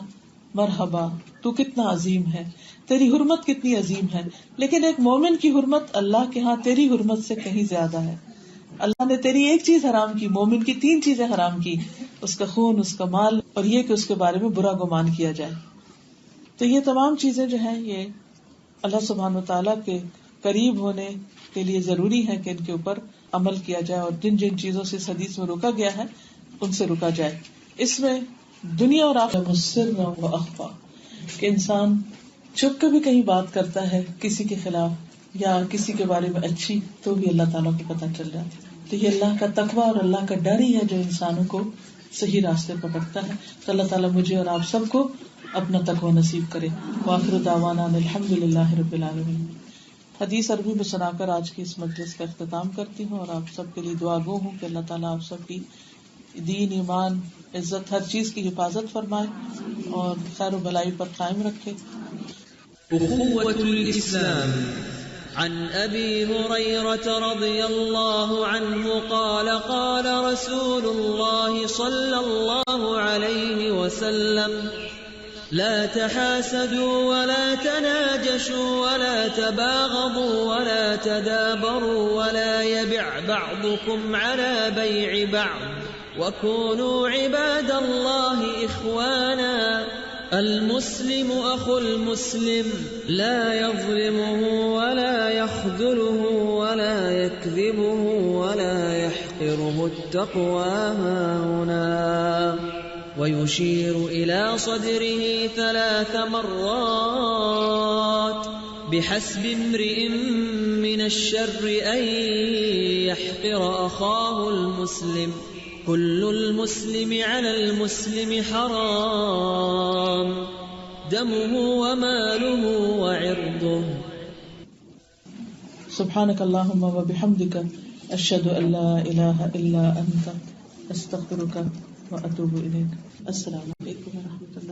مرحبا، تو کتنا عظیم ہے، تیری حرمت کتنی عظیم ہے، لیکن ایک مومن کی حرمت اللہ کے ہاں تیری حرمت سے کہیں زیادہ ہے. اللہ نے تیری ایک چیز حرام کی، مومن کی 3 چیزیں حرام کی، اس کا خون، اس کا مال، اور یہ کہ اس کے بارے میں برا گمان کیا جائے. تو یہ تمام چیزیں جو ہیں یہ اللہ سبحانہ وتعالیٰ کے قریب ہونے کے لیے ضروری ہے کہ ان کے اوپر عمل کیا جائے، اور جن جن چیزوں سے اس حدیث میں روکا گیا ہے ان سے روکا جائے. اس میں دنیا اور آخرت السر و اخفا، کہ انسان چھپ کے بھی کہیں بات کرتا ہے کسی کے خلاف یا کسی کے بارے میں اچھی، تو بھی اللہ تعالیٰ کو پتہ چل جاتا ہے. تو یہ اللہ کا تقویٰ اور اللہ کا ڈر ہی ہے جو انسانوں کو صحیح راستے پکڑتا ہے. تو اللہ تعالیٰ مجھے اور آپ سب کو اپنا تقویٰ نصیب کرے. وآخر دعوانا الحمد للہ رب العالمین. حدیث عربی میں سنا کر آج کی اس مجلس کا اختتام کرتی ہوں، اور آپ سب کے لیے دعا گو ہوں کہ اللہ تعالیٰ آپ سب کی دین، ایمان، عزت، ہر چیز کی حفاظت فرمائے اور خیر و بھلائی پر قائم رکھے. أخوة الإسلام. عن أبي هريرة رضي الله عنه قال قال رسول الله صلى الله عليه وسلم: لا تحاسدوا ولا تناجشوا ولا تباغضوا ولا تدابروا ولا يبع بعضكم على بيع بعض وكونوا عباد الله إخوانا. المسلم أخو المسلم لا يظلمه ولا يخذله ولا يكذبه ولا يحقره. التقوى هاهنا. ويشير إلى صدره 3 مرات. بحسب امرئ من الشر أن يحقر أخاه المسلم. كل المسلم على المسلم حرام، دمه وماله وعرضه. سبحانك اللهم وبحمدك أشهد أن لا إله إلا أنت أستغفرك وأتوب إليك. السلام علیکم ورحمۃ اللہ.